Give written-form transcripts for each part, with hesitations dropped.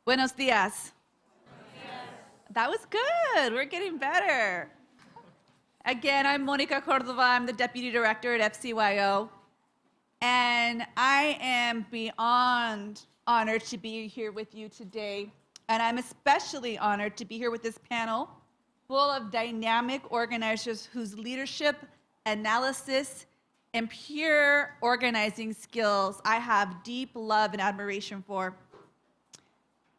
Buenos dias. That was good. We're getting better. Again, I'm Monica Cordova. I'm the Deputy Director at FCYO. And I am beyond honored to be here with you today. And I'm especially honored to be here with this panel full of dynamic organizers whose leadership, analysis, and pure organizing skills I have deep love and admiration for.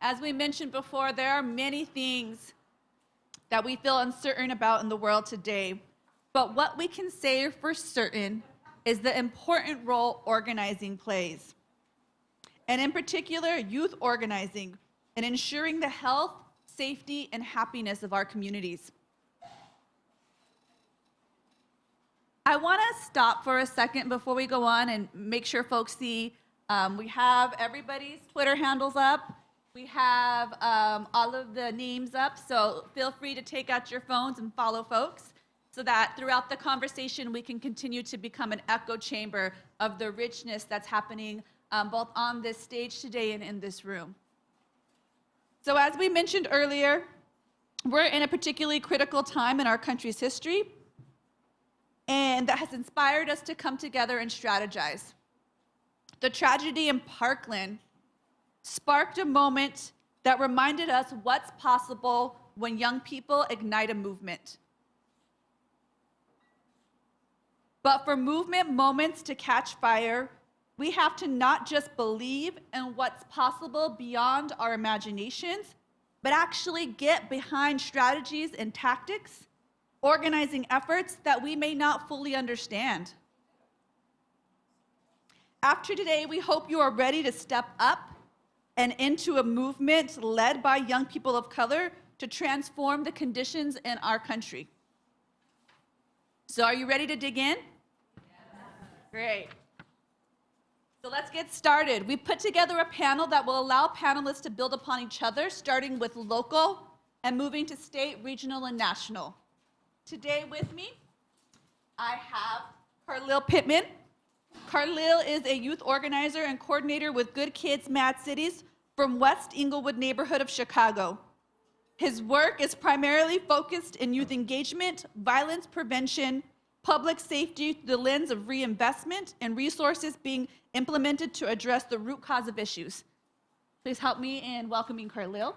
As we mentioned before, there are many things that we feel uncertain about in the world today, but what we can say for certain is the important role organizing plays, and in particular, youth organizing and ensuring the health, safety, and happiness of our communities. I want to stop for a second before we go on and make sure folks see we have everybody's Twitter handles up. We have all of the names up, so feel free to take out your phones and follow folks so that throughout the conversation we can continue to become an echo chamber of the richness that's happening both on this stage today and in this room. So as we mentioned earlier, we're in a particularly critical time in our country's history, and that has inspired us to come together and strategize. The tragedy in Parkland sparked a moment that reminded us what's possible when young people ignite a movement. But for movement moments to catch fire, we have to not just believe in what's possible beyond our imaginations, but actually get behind strategies and tactics, organizing efforts that we may not fully understand. After today, we hope you are ready to step up and into a movement led by young people of color to transform the conditions in our country. So are you ready to dig in? Yes. Great. So let's get started. We put together a panel that will allow panelists to build upon each other, starting with local and moving to state, regional, and national. Today with me, I have Carlil Pittman. Carlil is a youth organizer and coordinator with GoodKids, MadCities from West Englewood neighborhood of Chicago. His work is primarily focused in youth engagement, violence prevention, public safety through the lens of reinvestment and resources being implemented to address the root cause of issues. Please help me in welcoming Carlil.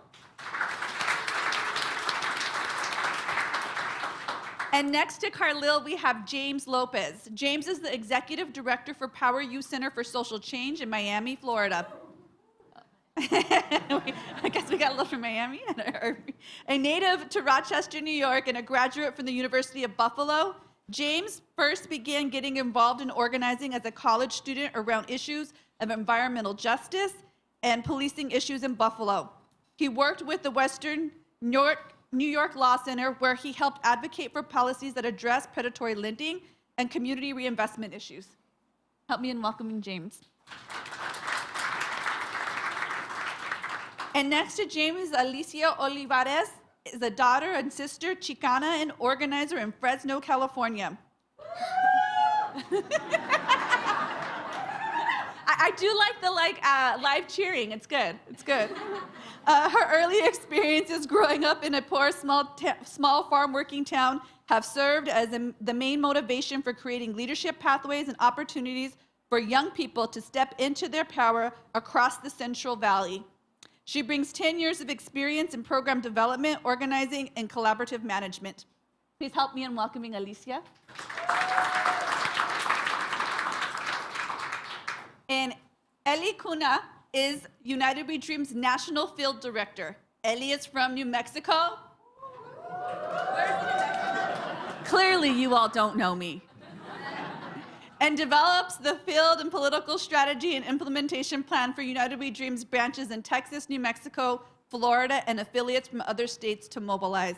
And next to Carlil, we have James Lopez. James is the Executive Director for Power Youth Center for Social Change in Miami, Florida. I guess we got a little from Miami. A native to Rochester, New York, and a graduate from the University of Buffalo, James first began getting involved in organizing as a college student around issues of environmental justice and policing issues in Buffalo. He worked with the Western New York Law Center, where he helped advocate for policies that address predatory lending and community reinvestment issues. Help me in welcoming James. And next to James, Alicia Olivarez is a daughter and sister Chicana and organizer in Fresno, California. I do like the live cheering. It's good. It's good. Her early experiences growing up in a poor, small farm working town have served as the main motivation for creating leadership pathways and opportunities for young people to step into their power across the Central Valley. She brings 10 years of experience in program development, organizing, and collaborative management. Please help me in welcoming Alicia. And Cuna is United We Dream's National Field Director. Eli is from New Mexico. Clearly, you all don't know me. And develops the field and political strategy and implementation plan for United We Dream's branches in Texas, New Mexico, Florida, and affiliates from other states to mobilize.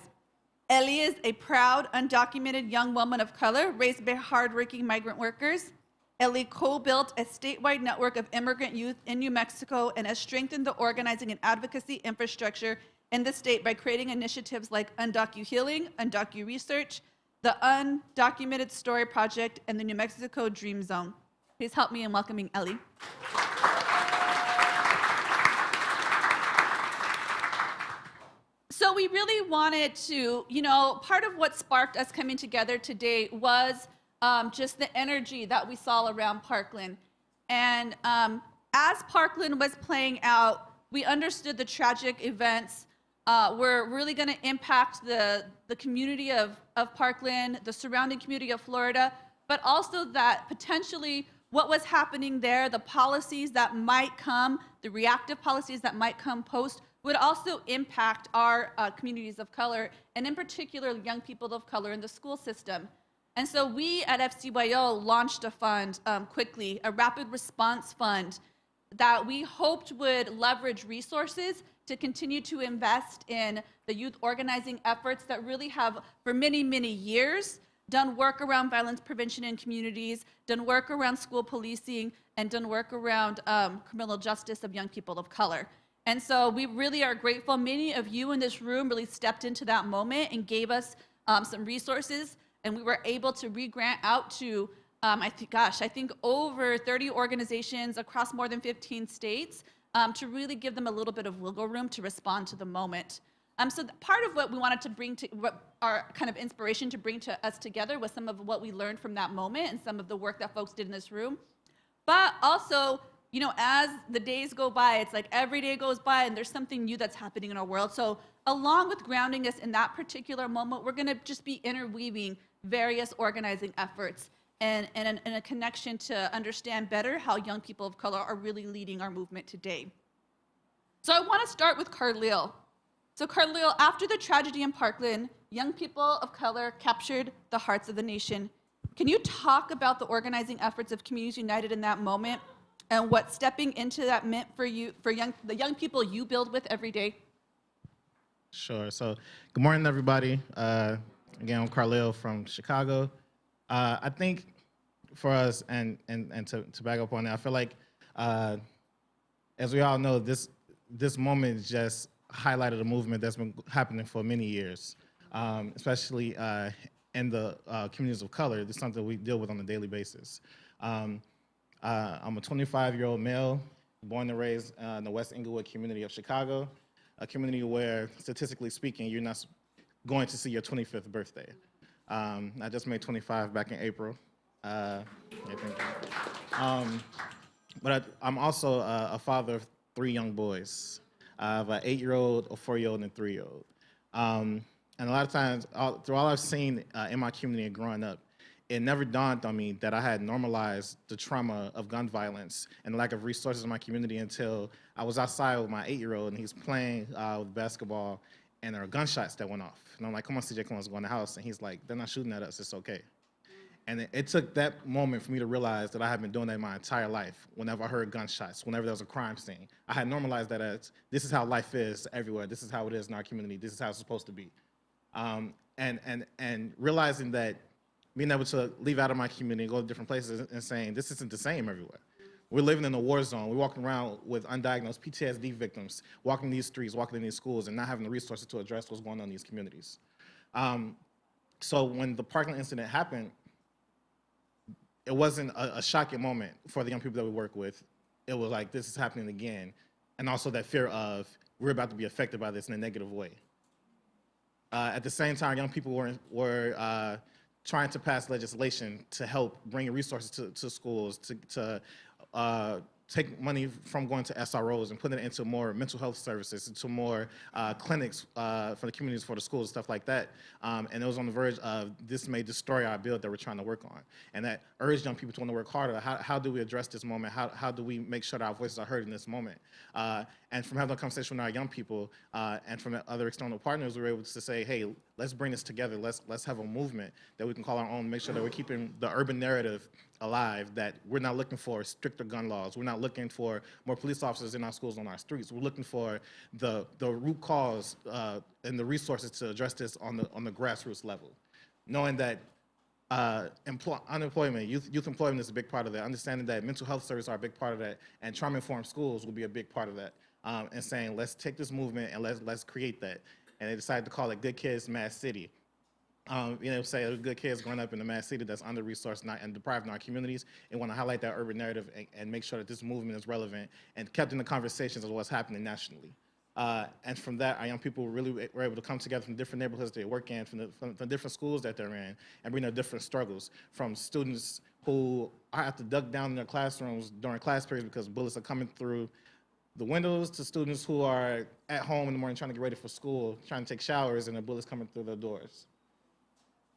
Eli is a proud, undocumented young woman of color raised by hardworking migrant workers. Eli co-built a statewide network of immigrant youth in New Mexico and has strengthened the organizing and advocacy infrastructure in the state by creating initiatives like Undocu-Healing, Undocu-Research, the Undocumented Story Project, and the New Mexico Dream Zone. Please help me in welcoming Eli. so we really wanted to, part of what sparked us coming together today was just the energy that we saw around Parkland. And as Parkland was playing out, we understood the tragic events were really going to impact the community of Parkland, the surrounding community of Florida, but also that potentially what was happening there, the policies that might come, the reactive policies that might come post, would also impact our communities of color, and in particular, young people of color in the school system. And so we at FCYO launched a fund quickly, a rapid response fund that we hoped would leverage resources to continue to invest in the youth organizing efforts that really have, for many, many years, done work around violence prevention in communities, done work around school policing, and done work around criminal justice of young people of color. And so we really are grateful. Many of you in this room really stepped into that moment and gave us some resources, and we were able to re-grant out to, I think over 30 organizations across more than 15 states to really give them a little bit of wiggle room to respond to the moment. So part of what we wanted to bring to, what our kind of inspiration to bring to us together was some of what we learned from that moment and some of the work that folks did in this room. But also, as the days go by, it's like every day goes by and there's something new that's happening in our world. So along with grounding us in that particular moment, we're gonna just be interweaving various organizing efforts and a connection to understand better how young people of color are really leading our movement today. So I wanna start with Carlil. So Carlil, after the tragedy in Parkland, young people of color captured the hearts of the nation. Can you talk about the organizing efforts of Communities United in that moment and what stepping into that meant for you, for the young people you build with every day? Sure. So good morning, everybody. Again, I'm Carlil from Chicago. I think for us, and to back up on that, I feel like, as we all know, this moment just highlighted a movement that's been happening for many years, especially in the communities of color. This is something we deal with on a daily basis. I'm a 25-year-old male, born and raised in the West Englewood community of Chicago, a community where, statistically speaking, you're not going to see your 25th birthday. I just made 25 back in April. Yeah, thank you. But I'm also a father of 3 young boys. I have an 8-year-old, a 4-year-old, and a 3-year-old. And a lot of times, through all I've seen in my community and growing up, it never dawned on me that I had normalized the trauma of gun violence and the lack of resources in my community until I was outside with my 8-year-old and he's playing with basketball and there were gunshots that went off. And I'm like, come on, CJ, come on, let's go in the house. And he's like, they're not shooting at us, it's okay. And it took that moment for me to realize that I had been doing that my entire life. Whenever I heard gunshots, whenever there was a crime scene, I had normalized that as, this is how life is everywhere. This is how it is in our community. This is how it's supposed to be. And realizing that being able to leave out of my community, go to different places and saying, this isn't the same everywhere. We're living in a war zone. We're walking around with undiagnosed PTSD victims, walking these streets, walking in these schools, and not having the resources to address what's going on in these communities. So when the Parkland incident happened, it wasn't a shocking moment for the young people that we work with. It was like, this is happening again. And also that fear of, we're about to be affected by this in a negative way. At the same time, young people were trying to pass legislation to help bring resources to schools, to take money from going to SROs and put it into more mental health services, into more clinics for the communities, for the schools, stuff like that. And it was on the verge of, this may destroy our build that we're trying to work on. And that urged young people to want to work harder. How do we address this moment? How do we make sure that our voices are heard in this moment? And from having a conversation with our young people and from other external partners, we were able to say, hey, let's bring this together. Let's have a movement that we can call our own, make sure that we're keeping the urban narrative alive, that we're not looking for stricter gun laws. We're not looking for more police officers in our schools, on our streets. We're looking for the root cause and the resources to address this on the grassroots level. Knowing that unemployment, youth employment is a big part of that. Understanding that mental health services are a big part of that, and trauma-informed schools will be a big part of that. And saying, let's take this movement and let's create that. And they decided to call it GoodKids, MadCity. Say good kids growing up in the MadCity that's under-resourced and deprived in our communities, and want to highlight that urban narrative and make sure that this movement is relevant and kept in the conversations of what's happening nationally. And from that, our young people really were able to come together from different neighborhoods they work in, from the different schools that they're in, and bring their different struggles. From students who have to duck down in their classrooms during class periods because bullets are coming through the windows, to students who are at home in the morning trying to get ready for school, trying to take showers, and the bullets coming through their doors.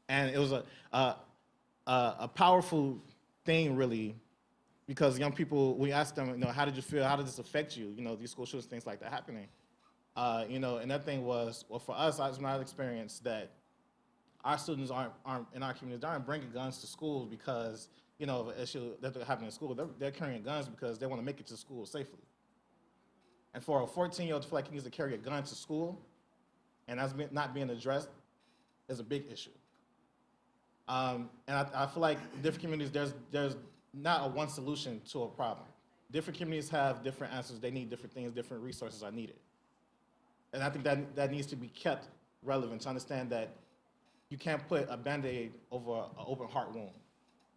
And it was a powerful thing, really, because young people, we asked them, how did you feel? How did this affect you? These school shootings, things like that happening. And that thing was, well, for us, it's my experience that our students aren't in our communities, they aren't bringing guns to school because, of an issue that they're having in school. They're carrying guns because they want to make it to school safely. And for a 14-year-old to feel like he needs to carry a gun to school and that's not being addressed is a big issue. And I feel like different communities, there's not a one solution to a problem. Different communities have different answers. They need different things, different resources are needed. And I think that needs to be kept relevant to understand that you can't put a Band-Aid over an open heart wound.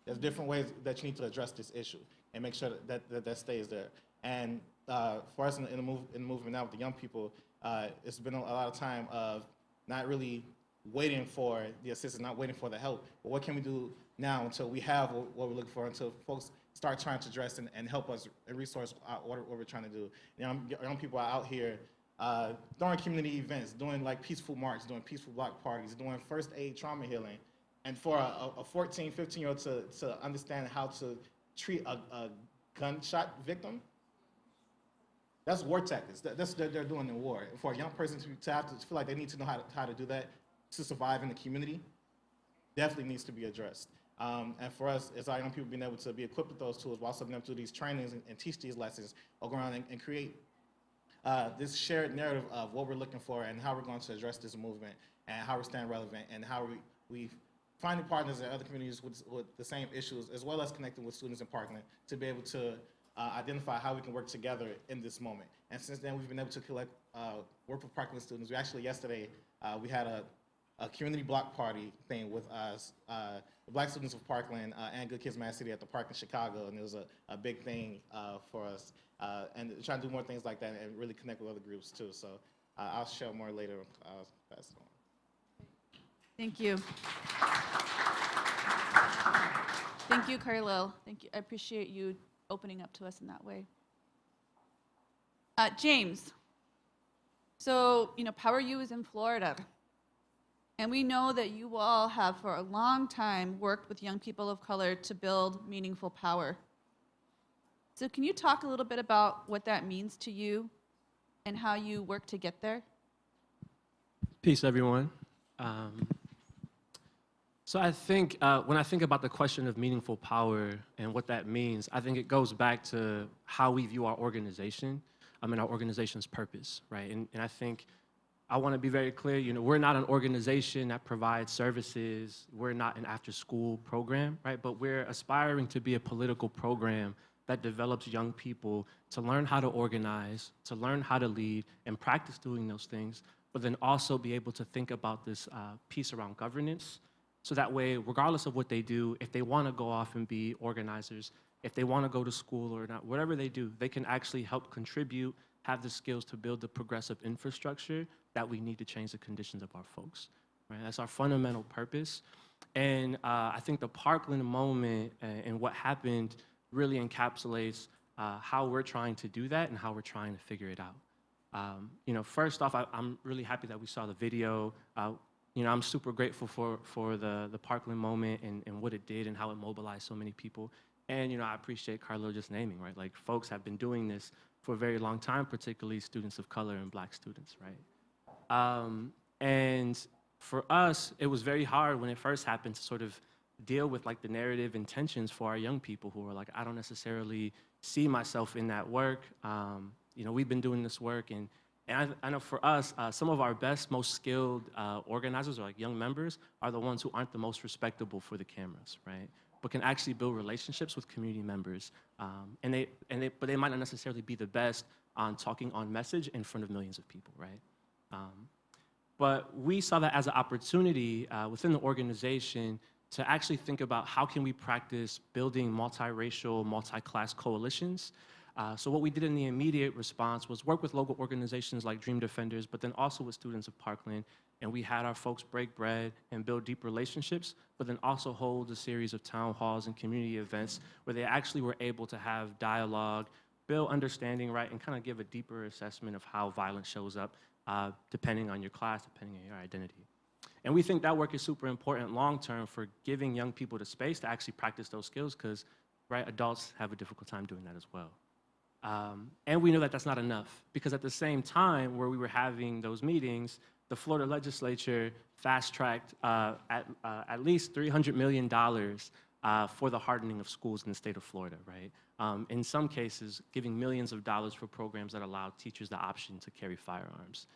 There's different ways that you need to address this issue and make sure that stays there. And for us in the movement now with the young people, it's been a lot of time of not really waiting for the assistance, not waiting for the help. But what can we do now until we have what we're looking for, until folks start trying to address and help us and resource what we're trying to do. Young people are out here throwing community events, doing like peaceful marches, doing peaceful block parties, doing first aid trauma healing. And for a 14, 15-year-old to understand how to treat a gunshot victim, that's war tactics. That's what they're doing in war. For a young person to have to feel like they need to know how to do that to survive in the community, definitely needs to be addressed. And for us, as our young people being able to be equipped with those tools, while also being able to do these trainings and teach these lessons, or go around and create this shared narrative of what we're looking for and how we're going to address this movement and how we're staying relevant and how we finding partners in other communities with the same issues, as well as connecting with students in Parkland to be able to identify how we can work together in this moment. And since then, we've been able to collect work with Parkland students. We actually, yesterday, we had a community block party thing with us, the Black students of Parkland and GoodKids MadCity at the park in Chicago, and it was a big thing for us. And trying to do more things like that and really connect with other groups too. So I'll share more later. I'll pass it on. Thank you. Thank you, Carlil. Thank you. I appreciate you opening up to us in that way. James, so, Power U is in Florida. And we know that you all have, for a long time, worked with young people of color to build meaningful power. So can you talk a little bit about what that means to you and how you work to get there? Peace, everyone. So I think when I think about the question of meaningful power and what that means, I think it goes back to how we view our organization, and our organization's purpose, right? And I think I want to be very clear, we're not an organization that provides services. We're not an after-school program, right? But we're aspiring to be a political program that develops young people to learn how to organize, to learn how to lead, and practice doing those things, but then also be able to think about this piece around governance. So that way, regardless of what they do, if they want to go off and be organizers, if they want to go to school or not, whatever they do, they can actually help contribute, have the skills to build the progressive infrastructure that we need to change the conditions of our folks. Right? That's our fundamental purpose. And I think the Parkland moment and what happened really encapsulates how we're trying to do that and how we're trying to figure it out. First off, I'm really happy that we saw the video. I'm super grateful for the Parkland moment and what it did and how it mobilized so many people. And, I appreciate Carlil just naming, right? Like, folks have been doing this for a very long time, particularly students of color and Black students, right? And for us, it was very hard when it first happened to sort of deal with, like, the narrative intentions for our young people who are like, I don't necessarily see myself in that work. We've been doing this work, and I know for us, some of our best, most skilled organizers or like young members are the ones who aren't the most respectable for the cameras, right? But can actually build relationships with community members, but they might not necessarily be the best on talking on message in front of millions of people, right? But we saw that as an opportunity within the organization to actually think about how can we practice building multiracial, multi-class coalitions So what we did in the immediate response was work with local organizations like Dream Defenders, but then also with students of Parkland. And we had our folks break bread and build deep relationships, but then also hold a series of town halls and community events where they actually were able to have dialogue, build understanding, right, and kind of give a deeper assessment of how violence shows up depending on your class, depending on your identity. And we think that work is super important long-term for giving young people the space to actually practice those skills because, right, adults have a difficult time doing that as well. And we know that that's not enough because at the same time where we were having those meetings, the Florida legislature fast-tracked at least $300 million for the hardening of schools in the state of Florida, right? In some cases, giving millions of dollars for programs that allow teachers the option to carry firearms.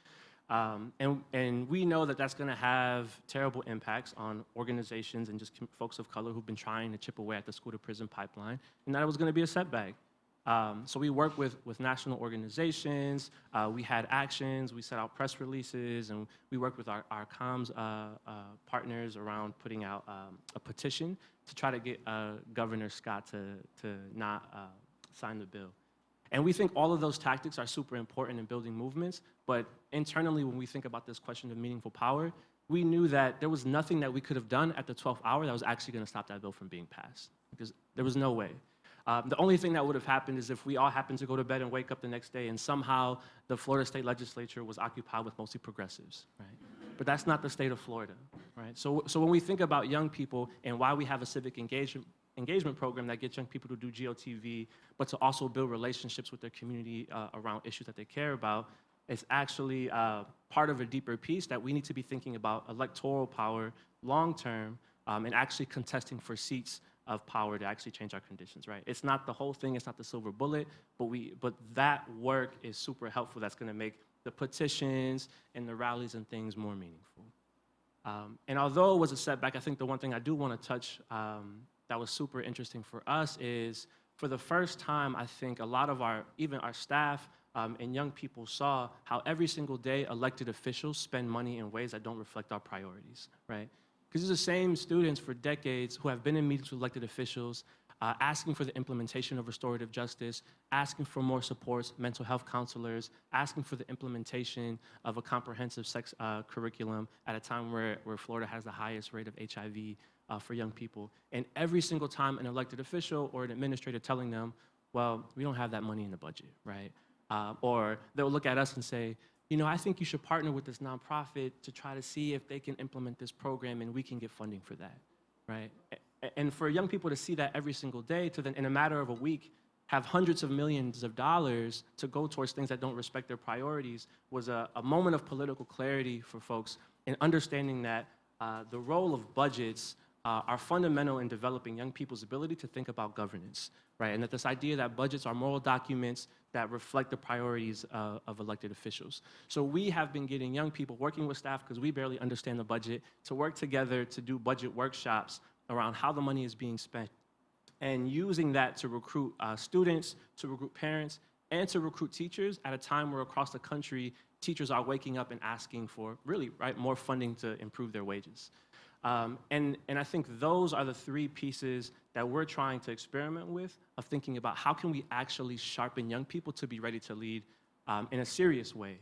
And we know that that's going to have terrible impacts on organizations and just folks of color who've been trying to chip away at the school-to-prison pipeline, and that it was going to be a setback. So we work with national organizations, we had actions, we set out press releases, and we worked with our comms partners around putting out a petition to try to get Governor Scott to not sign the bill. And we think all of those tactics are super important in building movements, but internally when we think about this question of meaningful power, we knew that there was nothing that we could have done at the 12th hour that was actually going to stop that bill from being passed, because there was no way. The only thing that would have happened is if we all happened to go to bed and wake up the next day and somehow the Florida State Legislature was occupied with mostly progressives, right? But that's not the state of Florida, right? So when we think about young people and why we have a civic engagement program that gets young people to do GOTV, but to also build relationships with their community around issues that they care about, it's actually part of a deeper piece that we need to be thinking about electoral power long-term and actually contesting for seats of power to actually change our conditions, right? It's not the whole thing, it's not the silver bullet, but that work is super helpful. That's gonna make the petitions and the rallies and things more meaningful. And although it was a setback, I think the one thing I do wanna touch that was super interesting for us is, for the first time, I think a lot of even our staff and young people saw how every single day elected officials spend money in ways that don't reflect our priorities, right? Because these are the same students for decades who have been in meetings with elected officials, asking for the implementation of restorative justice, asking for more supports, mental health counselors, asking for the implementation of a comprehensive sex curriculum at a time where Florida has the highest rate of HIV for young people. And every single time an elected official or an administrator telling them, well, we don't have that money in the budget, right? Or they'll look at us and say, you know, I think you should partner with this nonprofit to try to see if they can implement this program and we can get funding for that, right? And for young people to see that every single day, to then in a matter of a week, have hundreds of millions of dollars to go towards things that don't respect their priorities was a moment of political clarity for folks in understanding that the role of budgets are fundamental in developing young people's ability to think about governance, right? And that this idea that budgets are moral documents that reflect the priorities of elected officials. So we have been getting young people working with staff, because we barely understand the budget, to work together to do budget workshops around how the money is being spent, and using that to recruit students, to recruit parents, and to recruit teachers at a time where across the country, teachers are waking up and asking for, really, right, more funding to improve their wages. And I think those are the three pieces that we're trying to experiment with, of thinking about how can we actually sharpen young people to be ready to lead in a serious way.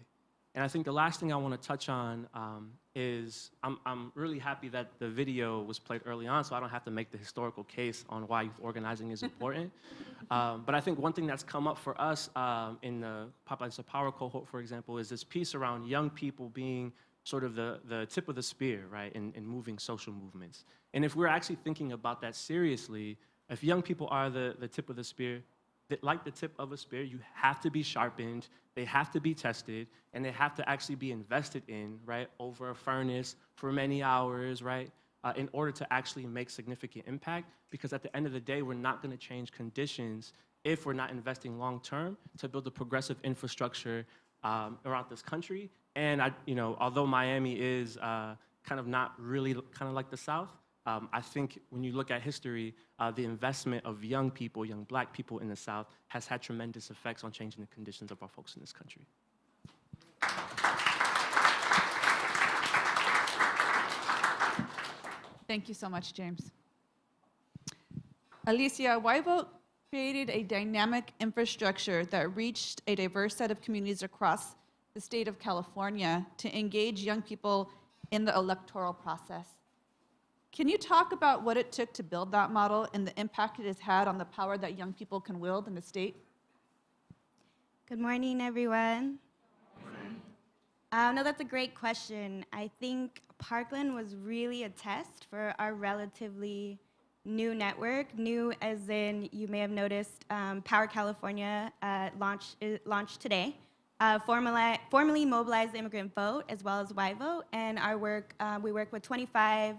And I think the last thing I want to touch on is I'm really happy that the video was played early on, so I don't have to make the historical case on why youth organizing is important. But I think one thing that's come up for us in the Population of Power cohort, for example, is this piece around young people being sort of the tip of the spear, right, in moving social movements. And if we're actually thinking about that seriously, if young people are the tip of the spear, like the tip of a spear, you have to be sharpened, they have to be tested, and they have to actually be invested in, right, over a furnace for many hours, right, in order to actually make significant impact. Because at the end of the day, we're not going to change conditions if we're not investing long-term to build a progressive infrastructure around this country. And although Miami is kind of not really kind of like the South, I think when you look at history, the investment of young people, young black people in the South, has had tremendous effects on changing the conditions of our folks in this country. Thank you so much, James. Alicia, why vote created a dynamic infrastructure that reached a diverse set of communities across the state of California to engage young people in the electoral process. Can you talk about what it took to build that model and the impact it has had on the power that young people can wield in the state? Good morning, everyone. No, that's a great question. I think Parkland was really a test for our relatively new network. New as in, you may have noticed, Power California launched today. Formally mobilized the immigrant vote as well as Y Vote. And our work, we work with 25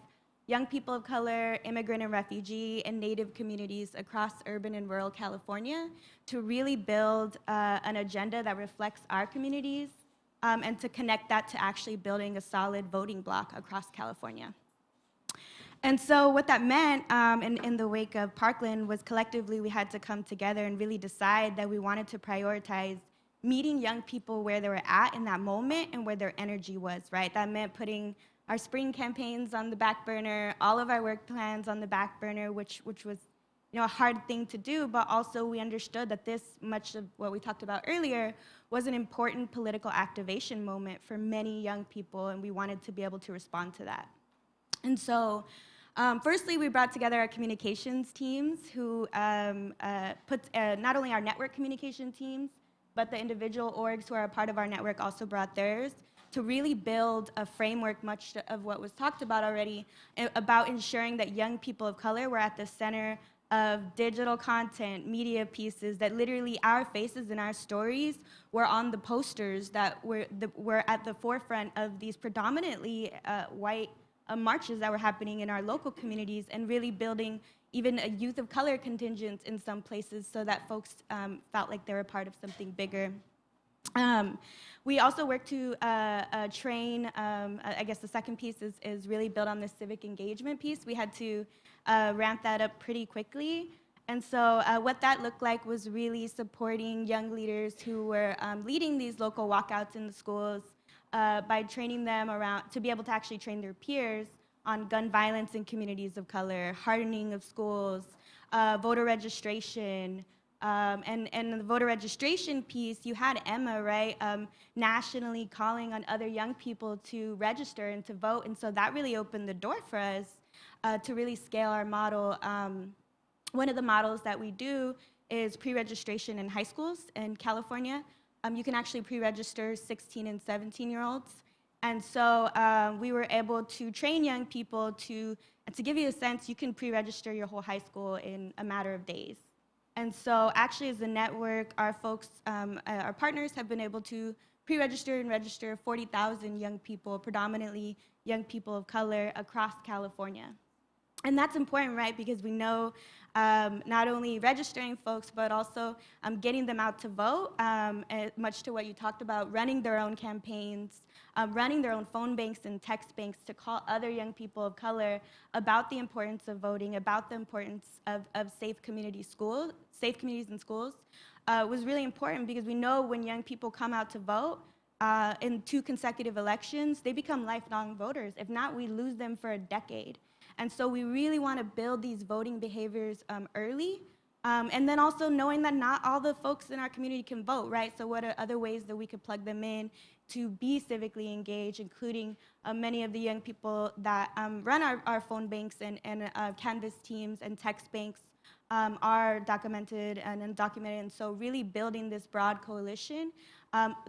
young people of color, immigrant and refugee, and Native communities across urban and rural California to really build an agenda that reflects our communities and to connect that to actually building a solid voting bloc across California. And so what that meant in the wake of Parkland was collectively we had to come together and really decide that we wanted to prioritize meeting young people where they were at in that moment and where their energy was, right? That meant putting our spring campaigns on the back burner, all of our work plans on the back burner, which was a hard thing to do, but also we understood that this, much of what we talked about earlier, was an important political activation moment for many young people, and we wanted to be able to respond to that. And so, firstly, we brought together our communications teams who put not only our network communication teams, but the individual orgs who are a part of our network also brought theirs to really build a framework, much of what was talked about already, about ensuring that young people of color were at the center of digital content, media pieces, that literally our faces and our stories were on the posters that were at the forefront of these predominantly white marches that were happening in our local communities, and really building even a youth of color contingent in some places so that folks felt like they were part of something bigger. We also work to train, I guess the second piece is really build on this civic engagement piece. We had to ramp that up pretty quickly. And so what that looked like was really supporting young leaders who were leading these local walkouts in the schools by training them around, to be able to actually train their peers on gun violence in communities of color, hardening of schools, voter registration, and the voter registration piece, you had Emma, right, nationally calling on other young people to register and to vote, and so that really opened the door for us to really scale our model. One of the models that we do is pre-registration in high schools in California. You can actually pre-register 16 and 17-year-olds. And so we were able to train young people to give you a sense, you can pre-register your whole high school in a matter of days. And so actually as a network, our folks, our partners have been able to pre-register and register 40,000 young people, predominantly young people of color across California. And that's important, right, because we know not only registering folks, but also getting them out to vote, much to what you talked about, running their own campaigns, running their own phone banks and text banks to call other young people of color about the importance of voting, about the importance of safe communities in schools, was really important because we know when young people come out to vote in 2 consecutive elections, they become lifelong voters. If not, we lose them for a decade. And so we really want to build these voting behaviors early. And then also knowing that not all the folks in our community can vote, right? So what are other ways that we could plug them in to be civically engaged, including many of the young people that run our phone banks and Canvas teams and text banks are documented and undocumented. And so really building this broad coalition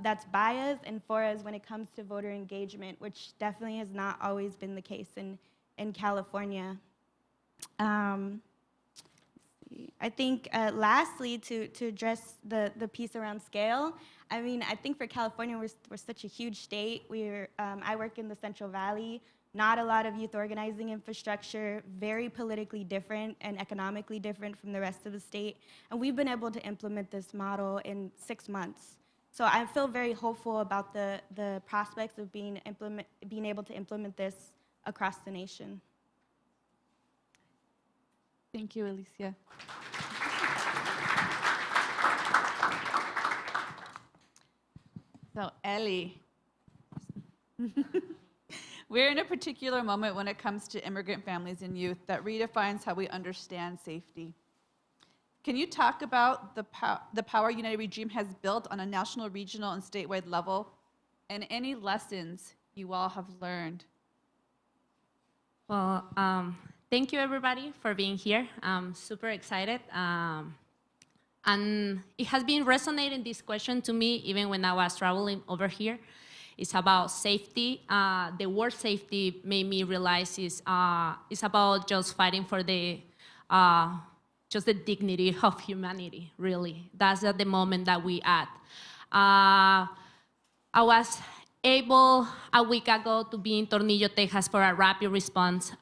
that's by us and for us when it comes to voter engagement, which definitely has not always been the case in California. I think lastly, to address the piece around scale, I mean, I think for California, we're such a huge state. I work in the Central Valley, not a lot of youth organizing infrastructure, very politically different and economically different from the rest of the state. And we've been able to implement this model in 6 months. So I feel very hopeful about the prospects of being able to implement this across the nation. Thank you, Alicia. So, Ellie, we're in a particular moment when it comes to immigrant families and youth that redefines how we understand safety. Can you talk about the power United regime has built on a national, regional, and statewide level, and any lessons you all have learned? Well, thank you everybody for being here. I'm super excited. And it has been resonating, this question to me, even when I was traveling over here. It's about safety. The word safety made me realize it's about just fighting for just the dignity of humanity, really. That's at the moment that we at. I was able a week ago to be in Tornillo, Texas for a rapid response.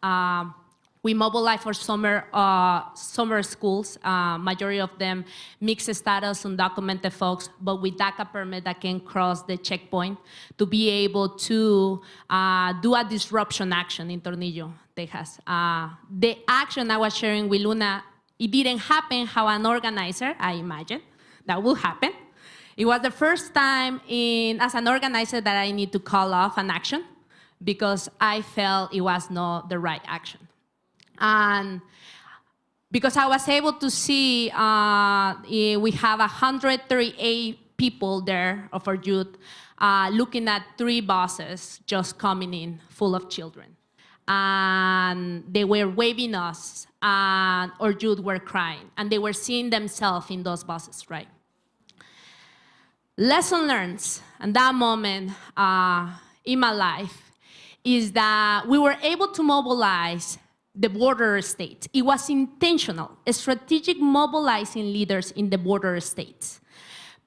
We mobilized for summer schools, majority of them mixed status, undocumented folks, but with DACA permit that can cross the checkpoint to be able to do a disruption action in Tornillo, Texas. The action I was sharing with Luna, it didn't happen how an organizer, I imagine, that will happen. It was the first time as an organizer that I need to call off an action because I felt it was not the right action. And because I was able to see we have 138 people there of our youth looking at 3 buses just coming in full of children. And they were waving us, and our youth were crying, and they were seeing themselves in those buses, right? Lesson learned in that moment in my life is that we were able to mobilize the border states. It was intentional, strategic mobilizing leaders in the border states.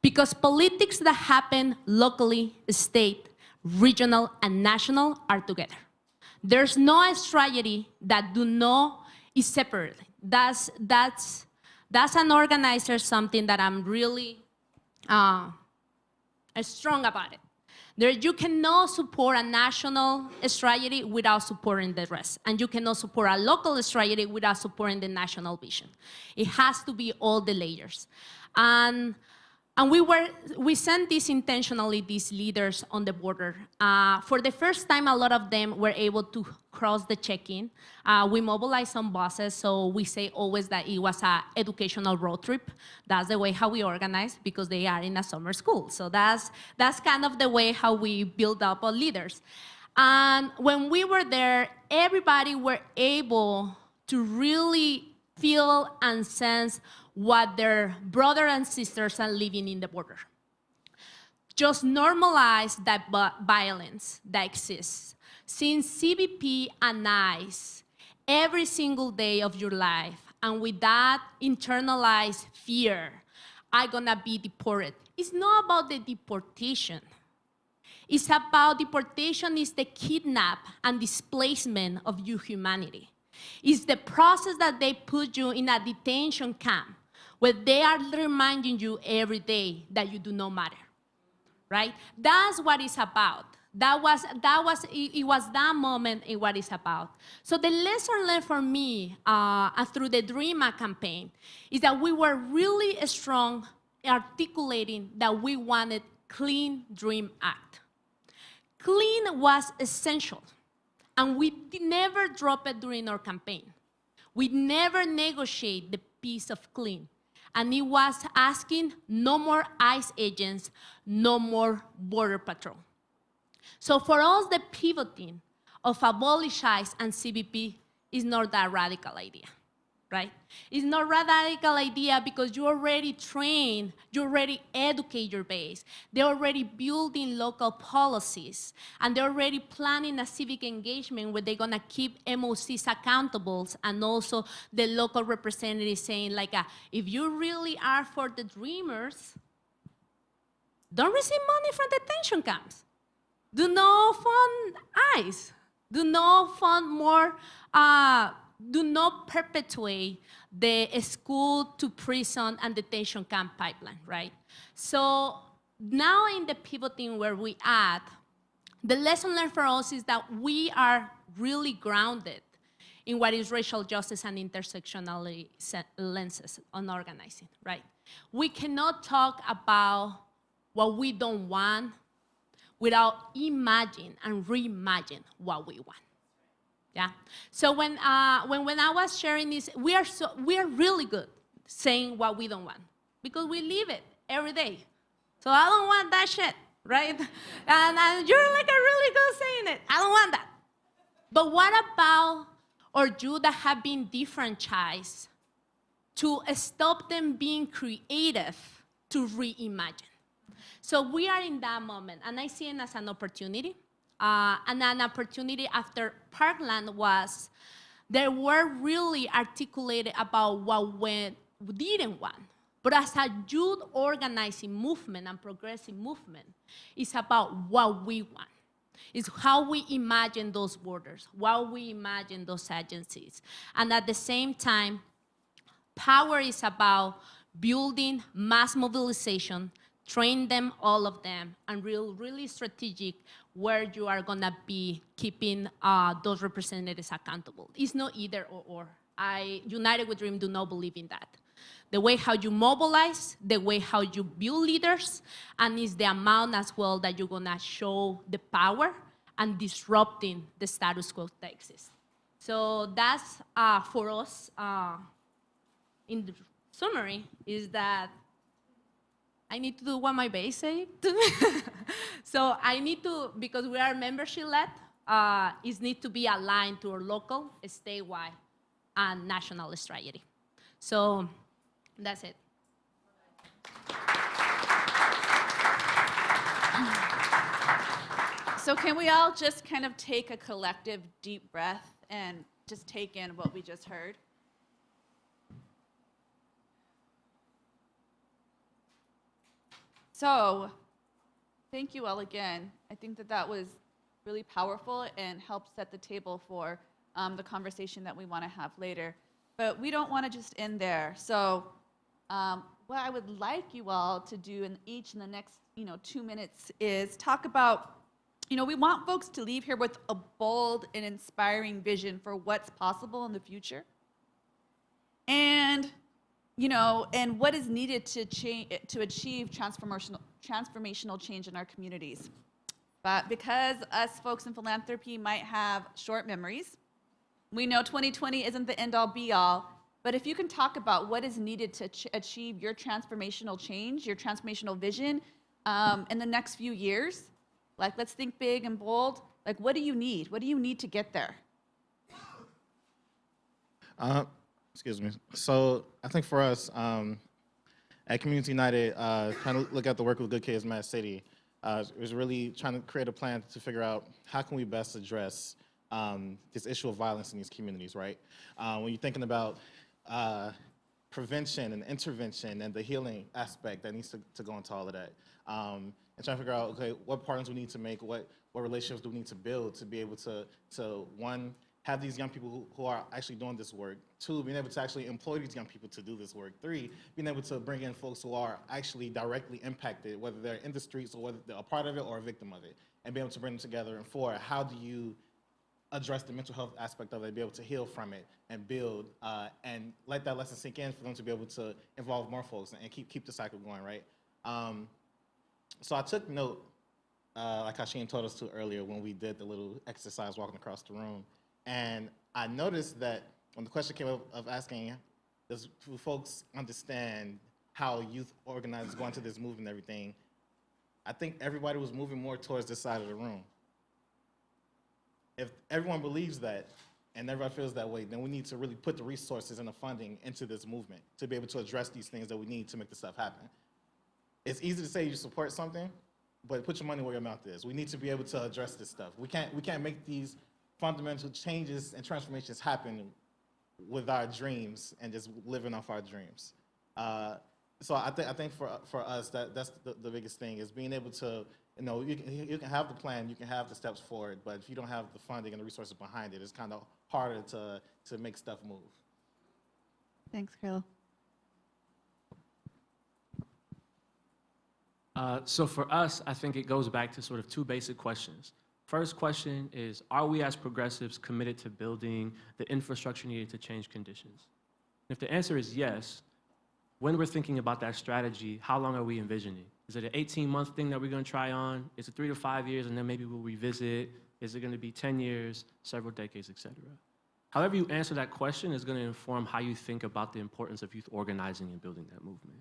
Because politics that happen locally, state, regional, and national are together. There's no strategy that is separate. That's an organizer, something that I'm really strong about it. You cannot support a national strategy without supporting the rest. And you cannot support a local strategy without supporting the national vision. It has to be all the layers. And we sent this intentionally, these leaders on the border. For the first time, a lot of them were able to cross the check-in. We mobilized some buses, so we say always that it was an educational road trip. That's the way how we organize, because they are in a summer school. So that's kind of the way how we build up our leaders. And when we were there, everybody were able to really feel and sense what their brothers and sisters are living in the border. Just normalize that violence that exists. Since CBP and ICE, every single day of your life, and with that internalized fear, I'm gonna be deported. It's not about the deportation. It's about deportation is the kidnap and displacement of your humanity. It's the process that they put you in a detention camp where they are reminding you every day that you do not matter, right? That's what it's about. It was that moment in what it's about. So the lesson learned for me through the Dream Act campaign is that we were really strong articulating that we wanted Clean Dream Act. Clean was essential, and we never dropped it during our campaign. We never negotiate the piece of clean. And it was asking no more ICE agents, no more Border Patrol. So for us, the pivoting of abolish ICE and CBP is not that radical idea, right? It's not a radical idea because you already train, you already educate your base. They're already building local policies, and they're already planning a civic engagement where they're gonna keep MOCs accountable, and also the local representatives saying like, if you really are for the dreamers, don't receive money from detention camps. Do not fund ICE. Do not fund more, do not perpetuate the school to prison and detention camp pipeline, right? So now in the pivoting where we at, the lesson learned for us is that we are really grounded in what is racial justice and intersectionality lenses on organizing, right? We cannot talk about what we don't want without imagine and reimagine what we want. Yeah. So when I was sharing this, we are really good. saying what we don't want, because we live it every day. So I don't want that shit, right? And you're like a really good saying it. I don't want that. But what about or you that have been defranchised to stop them being creative to reimagine? So we are in that moment, and I see it as an opportunity. And an opportunity after Parkland was, they were really articulated about what we didn't want. But as a youth organizing movement and progressive movement, it's about what we want. It's how we imagine those borders, how we imagine those agencies. And at the same time, power is about building mass mobilization, train them, all of them, and really strategic where you are gonna be keeping those representatives accountable. It's not either or. United We Dream do not believe in that. The way how you mobilize, the way how you build leaders, and it's the amount as well that you're gonna show the power and disrupting the status quo that exists. So that's for us, in the summary, is that I need to do what my base say. So I need to, because we are membership-led, it needs to be aligned to our local, statewide, and national strategy. So that's it. So can we all just kind of take a collective deep breath and just take in what we just heard? So thank you all again. I think that that was really powerful and helped set the table for the conversation that we want to have later. But we don't want to just end there. So what I would like you all to do in the next 2 minutes is talk about, we want folks to leave here with a bold and inspiring vision for what's possible in the future. And and what is needed to achieve transformational change in our communities. But because us folks in philanthropy might have short memories, we know 2020 isn't the end-all be-all, but if you can talk about what is needed to achieve your transformational change, your transformational vision in the next few years, like let's think big and bold, like what do you need? What do you need to get there? Excuse me. So I think for us at Community United, trying to look at the work with GoodKids, MadCity, was really trying to create a plan to figure out how can we best address this issue of violence in these communities, right? When you're thinking about prevention and intervention and the healing aspect that needs to go into all of that, and trying to figure out, okay, what partners we need to make, what relationships do we need to build to be able to one, have these young people who are actually doing this work. 2, being able to actually employ these young people to do this work. 3, being able to bring in folks who are actually directly impacted, whether they're in the streets or whether they're a part of it or a victim of it, and be able to bring them together. And 4, how do you address the mental health aspect of it, be able to heal from it and build and let that lesson sink in for them to be able to involve more folks and keep the cycle going, right? So I took note, like Hashim told us to earlier when we did the little exercise walking across the room. And I noticed that when the question came up of asking, do folks understand how youth organizers go into this movement and everything, I think everybody was moving more towards this side of the room. If everyone believes that and everybody feels that way, then we need to really put the resources and the funding into this movement to be able to address these things that we need to make this stuff happen. It's easy to say you support something, but put your money where your mouth is. We need to be able to address this stuff. We can't make these fundamental changes and transformations happen with our dreams and just living off our dreams. So I think for us that's the biggest thing is being able to, you can have the plan, you can have the steps forward, but if you don't have the funding and the resources behind it, it's kind of harder to make stuff move. Thanks, Carlil. So for us, I think it goes back to sort of 2 basic questions. First question is, are we as progressives committed to building the infrastructure needed to change conditions? If the answer is yes, when we're thinking about that strategy, how long are we envisioning? Is it an 18-month thing that we're going to try on? Is it 3 to 5 years and then maybe we'll revisit? Is it going to be 10 years, several decades, et cetera? however you answer that question is going to inform how you think about the importance of youth organizing and building that movement.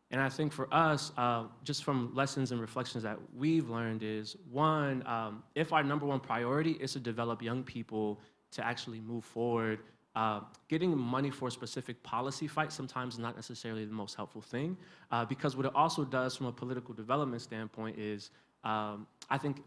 And I think for us, just from lessons and reflections that we've learned is, one, if our number one priority is to develop young people to actually move forward, getting money for a specific policy fight sometimes is not necessarily the most helpful thing, because what it also does from a political development standpoint is, I think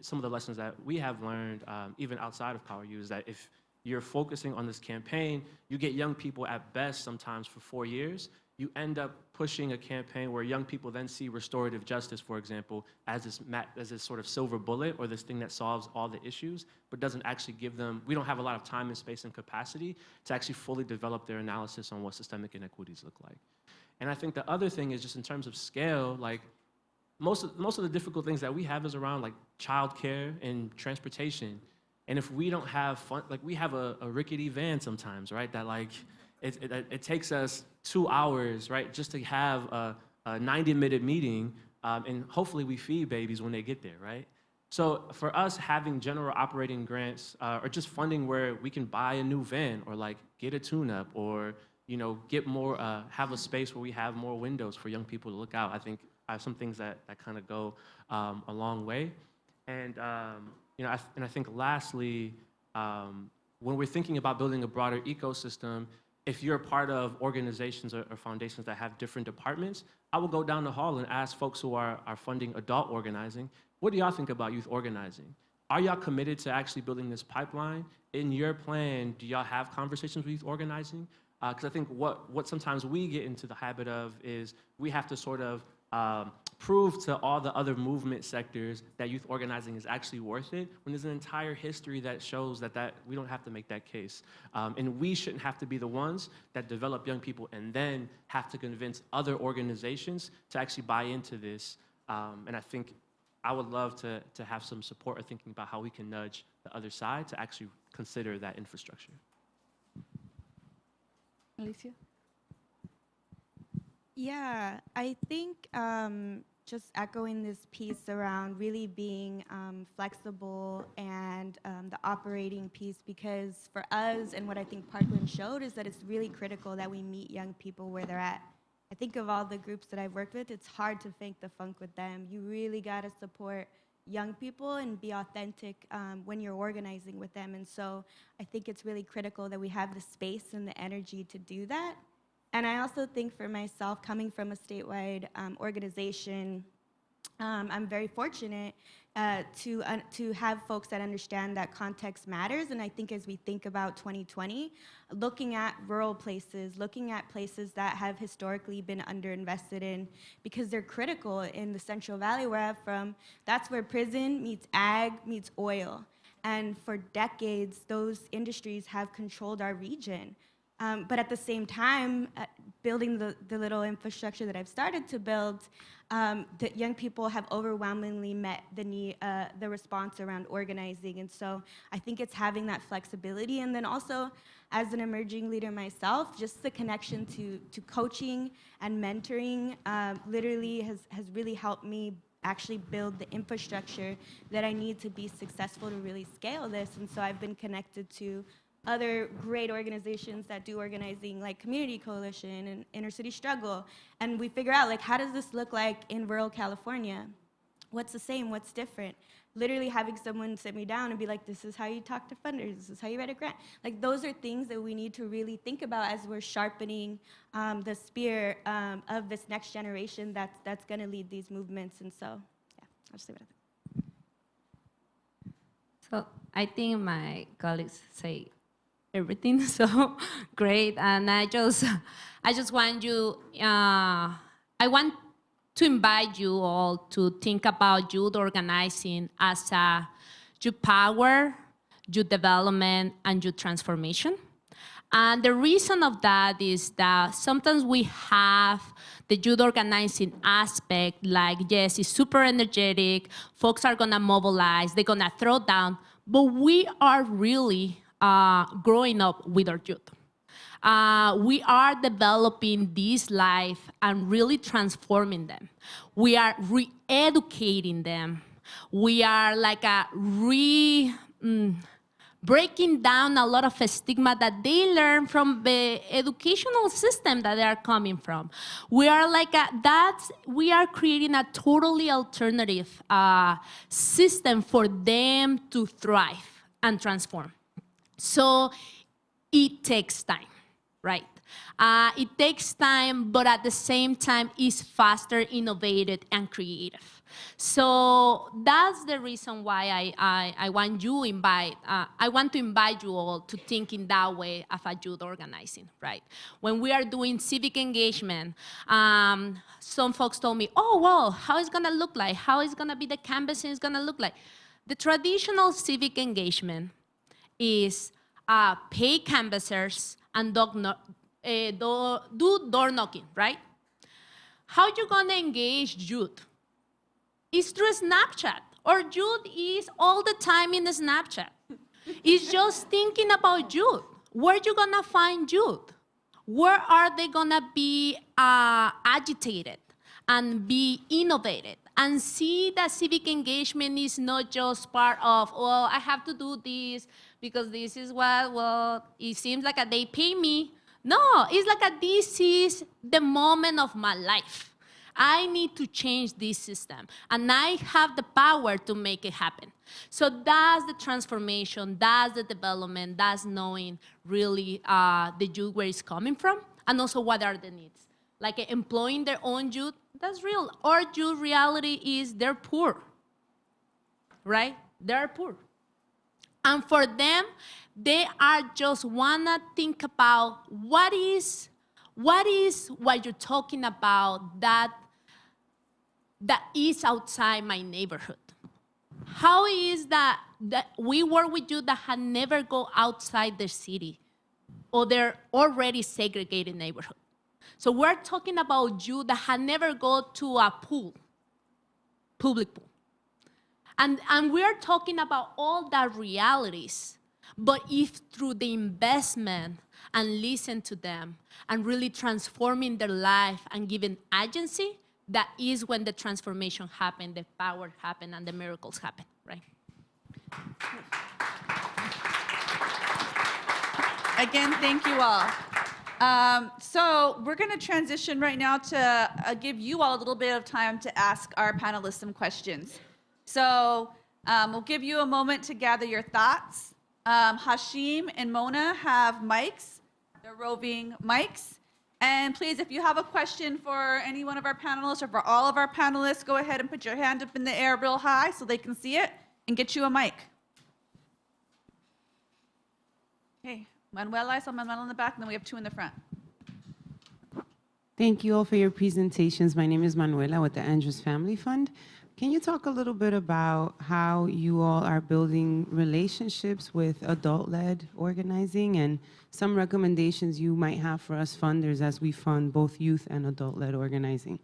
some of the lessons that we have learned, even outside of Power U, is that if you're focusing on this campaign, you get young people at best sometimes for 4 years. You end up pushing a campaign where young people then see restorative justice, for example, as this sort of silver bullet or this thing that solves all the issues, but doesn't actually give them, we don't have a lot of time and space and capacity to actually fully develop their analysis on what systemic inequities look like. And I think the other thing is just in terms of scale, like most of the difficult things that we have is around like childcare and transportation. And if we don't have fun, like we have a rickety van sometimes, right? That like, it takes us 2 hours, right, just to have a 90-minute meeting, and hopefully we feed babies when they get there, right? So for us, having general operating grants or just funding where we can buy a new van or like get a tune-up or get more, have a space where we have more windows for young people to look out. I think I have some things that kind of go a long way, and I think lastly, when we're thinking about building a broader ecosystem, if you're a part of organizations or foundations that have different departments, I will go down the hall and ask folks who are funding adult organizing, what do y'all think about youth organizing? Are y'all committed to actually building this pipeline? In your plan, do y'all have conversations with youth organizing? Because I think what sometimes we get into the habit of is we have to sort of prove to all the other movement sectors that youth organizing is actually worth it, when there's an entire history that shows that we don't have to make that case. And we shouldn't have to be the ones that develop young people and then have to convince other organizations to actually buy into this. And I think I would love to have some support or thinking about how we can nudge the other side to actually consider that infrastructure. Alicia? Yeah, I think just echoing this piece around really being flexible and the operating piece, because for us, and what I think Parkland showed, is that it's really critical that we meet young people where they're at. I think of all the groups that I've worked with, it's hard to fake the funk with them. You really got to support young people and be authentic when you're organizing with them. And so I think it's really critical that we have the space and the energy to do that. And I also think for myself, coming from a statewide organization, I'm very fortunate to have folks that understand that context matters. And I think as we think about 2020, looking at rural places, looking at places that have historically been underinvested in, because they're critical in the Central Valley where I'm from, that's where prison meets ag meets oil. And for decades, those industries have controlled our region. But at the same time, building the little infrastructure that I've started to build, that young people have overwhelmingly met the need, the response around organizing. And so I think it's having that flexibility. And then also, as an emerging leader myself, just the connection to coaching and mentoring literally has really helped me actually build the infrastructure that I need to be successful to really scale this. And so I've been connected to other great organizations that do organizing, like Community Coalition and Inner City Struggle, and we figure out, like, how does this look like in rural California? What's the same? What's different? Literally having someone sit me down and be like, this is how you talk to funders, this is how you write a grant. Like, those are things that we need to really think about as we're sharpening the spear of this next generation that's gonna lead these movements. And so, yeah, I'll just leave it at that. So I think my colleagues say everything so great, and I just want you, I want to invite you all to think about youth organizing as a youth power, youth development, and youth transformation. And the reason of that is that sometimes we have the youth organizing aspect, like, yes, it's super energetic, folks are gonna mobilize, they're gonna throw down, but we are really growing up with our youth. We are developing this life and really transforming them. We are re-educating them. We are like breaking down a lot of stigma that they learn from the educational system that they are coming from. We are we are creating a totally alternative system for them to thrive and transform. So it takes time, right? It takes time, but at the same time, it's faster, innovative, and creative. So that's the reason why I want to invite you all to think in that way of a youth organizing, right? When we are doing civic engagement, some folks told me, oh, well, how is it going to look like? How is going to be the canvassing is going to look like? The traditional civic engagement is pay canvassers and do door knocking, right? How you gonna engage youth? It's through Snapchat, or youth is all the time in the Snapchat. It's just thinking about youth. Where you gonna find youth? Where are they gonna be agitated and be innovated? And see that civic engagement is not just part of, well, I have to do this because this is what, well, it seems like they pay me. No, it's like this is the moment of my life. I need to change this system, and I have the power to make it happen. So that's the transformation, that's the development, that's knowing really the youth where it's coming from, and also what are the needs. Like employing their own youth, that's real. Our youth reality is they're poor, right? They're poor. And for them, they are just wanna think about what is what you're talking about that is outside my neighborhood. How is that we work with you that had never go outside their city or their already segregated neighborhood? So we're talking about you that had never go to a pool, public pool. And we're talking about all the realities. But if through the investment and listen to them and really transforming their life and giving agency, that is when the transformation happen, the power happen, and the miracles happen, right? Again, thank you all. So we're going to transition right now to give you all a little bit of time to ask our panelists some questions. So we'll give you a moment to gather your thoughts. Hashim and Mona have mics. They're roving mics. And please, if you have a question for any one of our panelists or for all of our panelists, go ahead and put your hand up in the air real high so they can see it and get you a mic. Okay, Manuela, I saw Manuela in the back, and then we have two in the front. Thank you all for your presentations. My name is Manuela with the Andrews Family Fund. Can you talk a little bit about how you all are building relationships with adult-led organizing and some recommendations you might have for us funders as we fund both youth and adult-led organizing?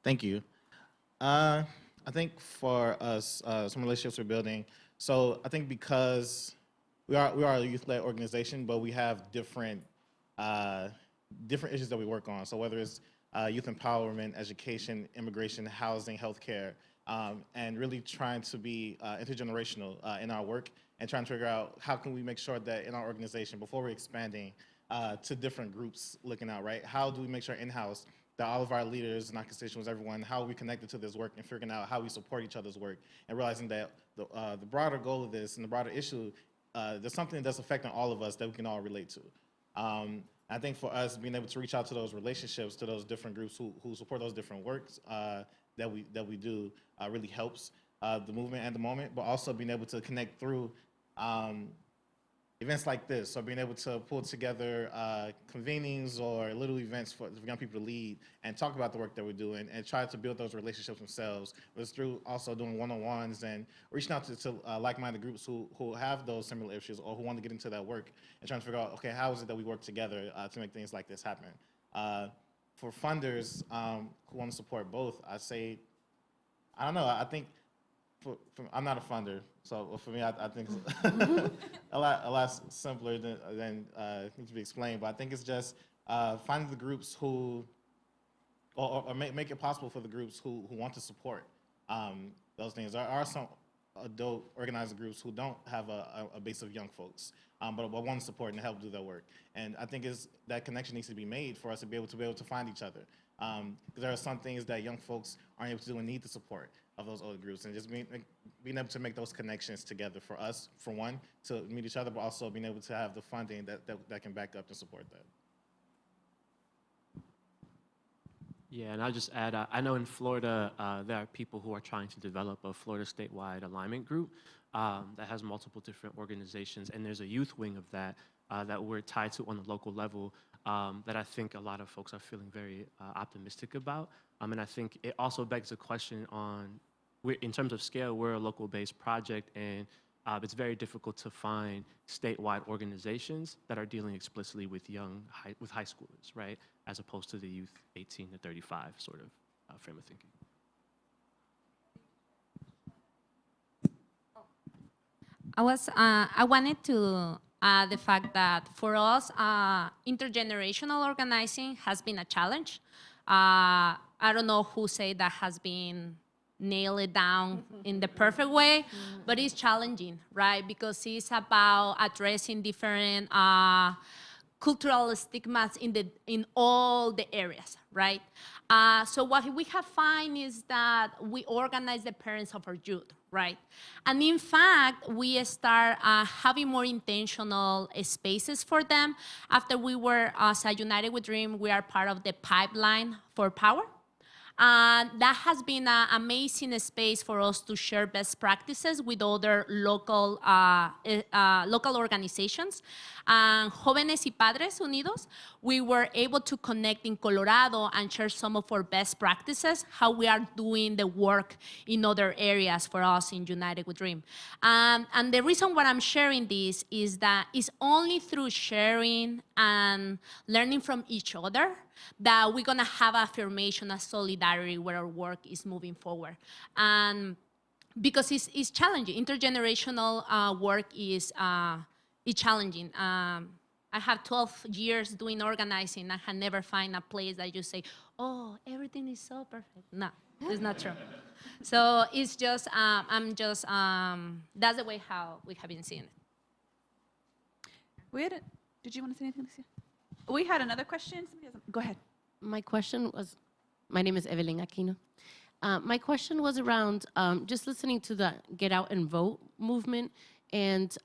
Thank you. I think for us, some relationships we're building. So I think because we are a youth-led organization, but we have different issues that we work on. So whether it's youth empowerment, education, immigration, housing, healthcare, and really trying to be intergenerational in our work and trying to figure out how can we make sure that in our organization, before we're expanding to different groups looking out, right? How do we make sure in-house that all of our leaders and our constituents, everyone, how are we connected to this work and figuring out how we support each other's work and realizing that the broader goal of this and the broader issue, there's something that's affecting all of us that we can all relate to. I think for us, being able to reach out to those relationships, to those different groups who support those different works that we do really helps the movement and the moment, but also being able to connect through events like this. So being able to pull together convenings or little events for young people to lead and talk about the work that we're doing and try to build those relationships themselves. But it's through also doing one-on-ones and reaching out to like-minded groups who have those similar issues or who want to get into that work and trying to figure out, okay, how is it that we work together to make things like this happen? For funders who want to support both, I say, I don't know, I think I'm not a funder, so for me, I think it's a lot simpler than needs to be explained. But I think it's just finding the groups who or make it possible for the groups who want to support those things. There are some adult organizing groups who don't have a base of young folks, but want to support and help do their work. And I think that connection needs to be made for us to be able to find each other. Because there are some things that young folks aren't able to do and need the support of those older groups, and just being able to make those connections together for us, for one, to meet each other, but also being able to have the funding that can back up and support that. Yeah, and I'll just add, I know in Florida, there are people who are trying to develop a Florida statewide alignment group that has multiple different organizations, and there's a youth wing of that that we're tied to on the local level that I think a lot of folks are feeling very optimistic about. And I think it also begs a question on, in terms of scale, we're a local-based project, and it's very difficult to find statewide organizations that are dealing explicitly with high schoolers, right, as opposed to the youth 18 to 35 sort of frame of thinking. I wanted to add the fact that for us, intergenerational organizing has been a challenge. I don't know who say that has been nailed it down in the perfect way, but it's challenging, right? Because it's about addressing different cultural stigmas in all the areas, right? So what we have found is that we organize the parents of our youth, right? And in fact, we start having more intentional spaces for them. After we were, as a United We Dream, we are part of the pipeline for power. That has been an amazing space for us to share best practices with other local organizations. Jóvenes y Padres Unidos, we were able to connect in Colorado and share some of our best practices, how we are doing the work in other areas for us in United We Dream. And the reason why I'm sharing this is that it's only through sharing and learning from each other that we're gonna have affirmation of solidarity where our work is moving forward. And because it's challenging, intergenerational work is challenging. I have 12 years doing organizing. I have never find a place that you say, oh, everything is so perfect. No, it's not true. So it's just, that's the way how we have been seeing it. Did you want to say anything, Alicia? We had another question. Go ahead. My question was, my name is Evelyn Aquino. My question was around just listening to the Get Out and Vote movement, and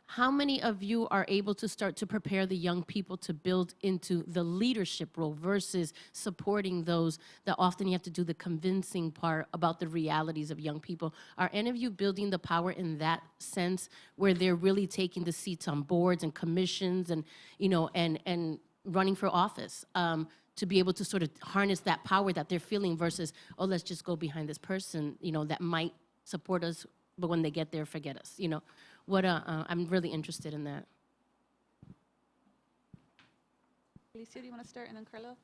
how many of you are able to start to prepare the young people to build into the leadership role versus supporting those that often you have to do the convincing part about the realities of young people? Are any of you building the power in that sense where they're really taking the seats on boards and commissions and, you know, and running for office to be able to sort of harness that power that they're feeling versus, oh, let's just go behind this person, you know, that might support us, but when they get there, forget us, you know? I'm really interested in that. Alicia, do you want to start, and then Carlil?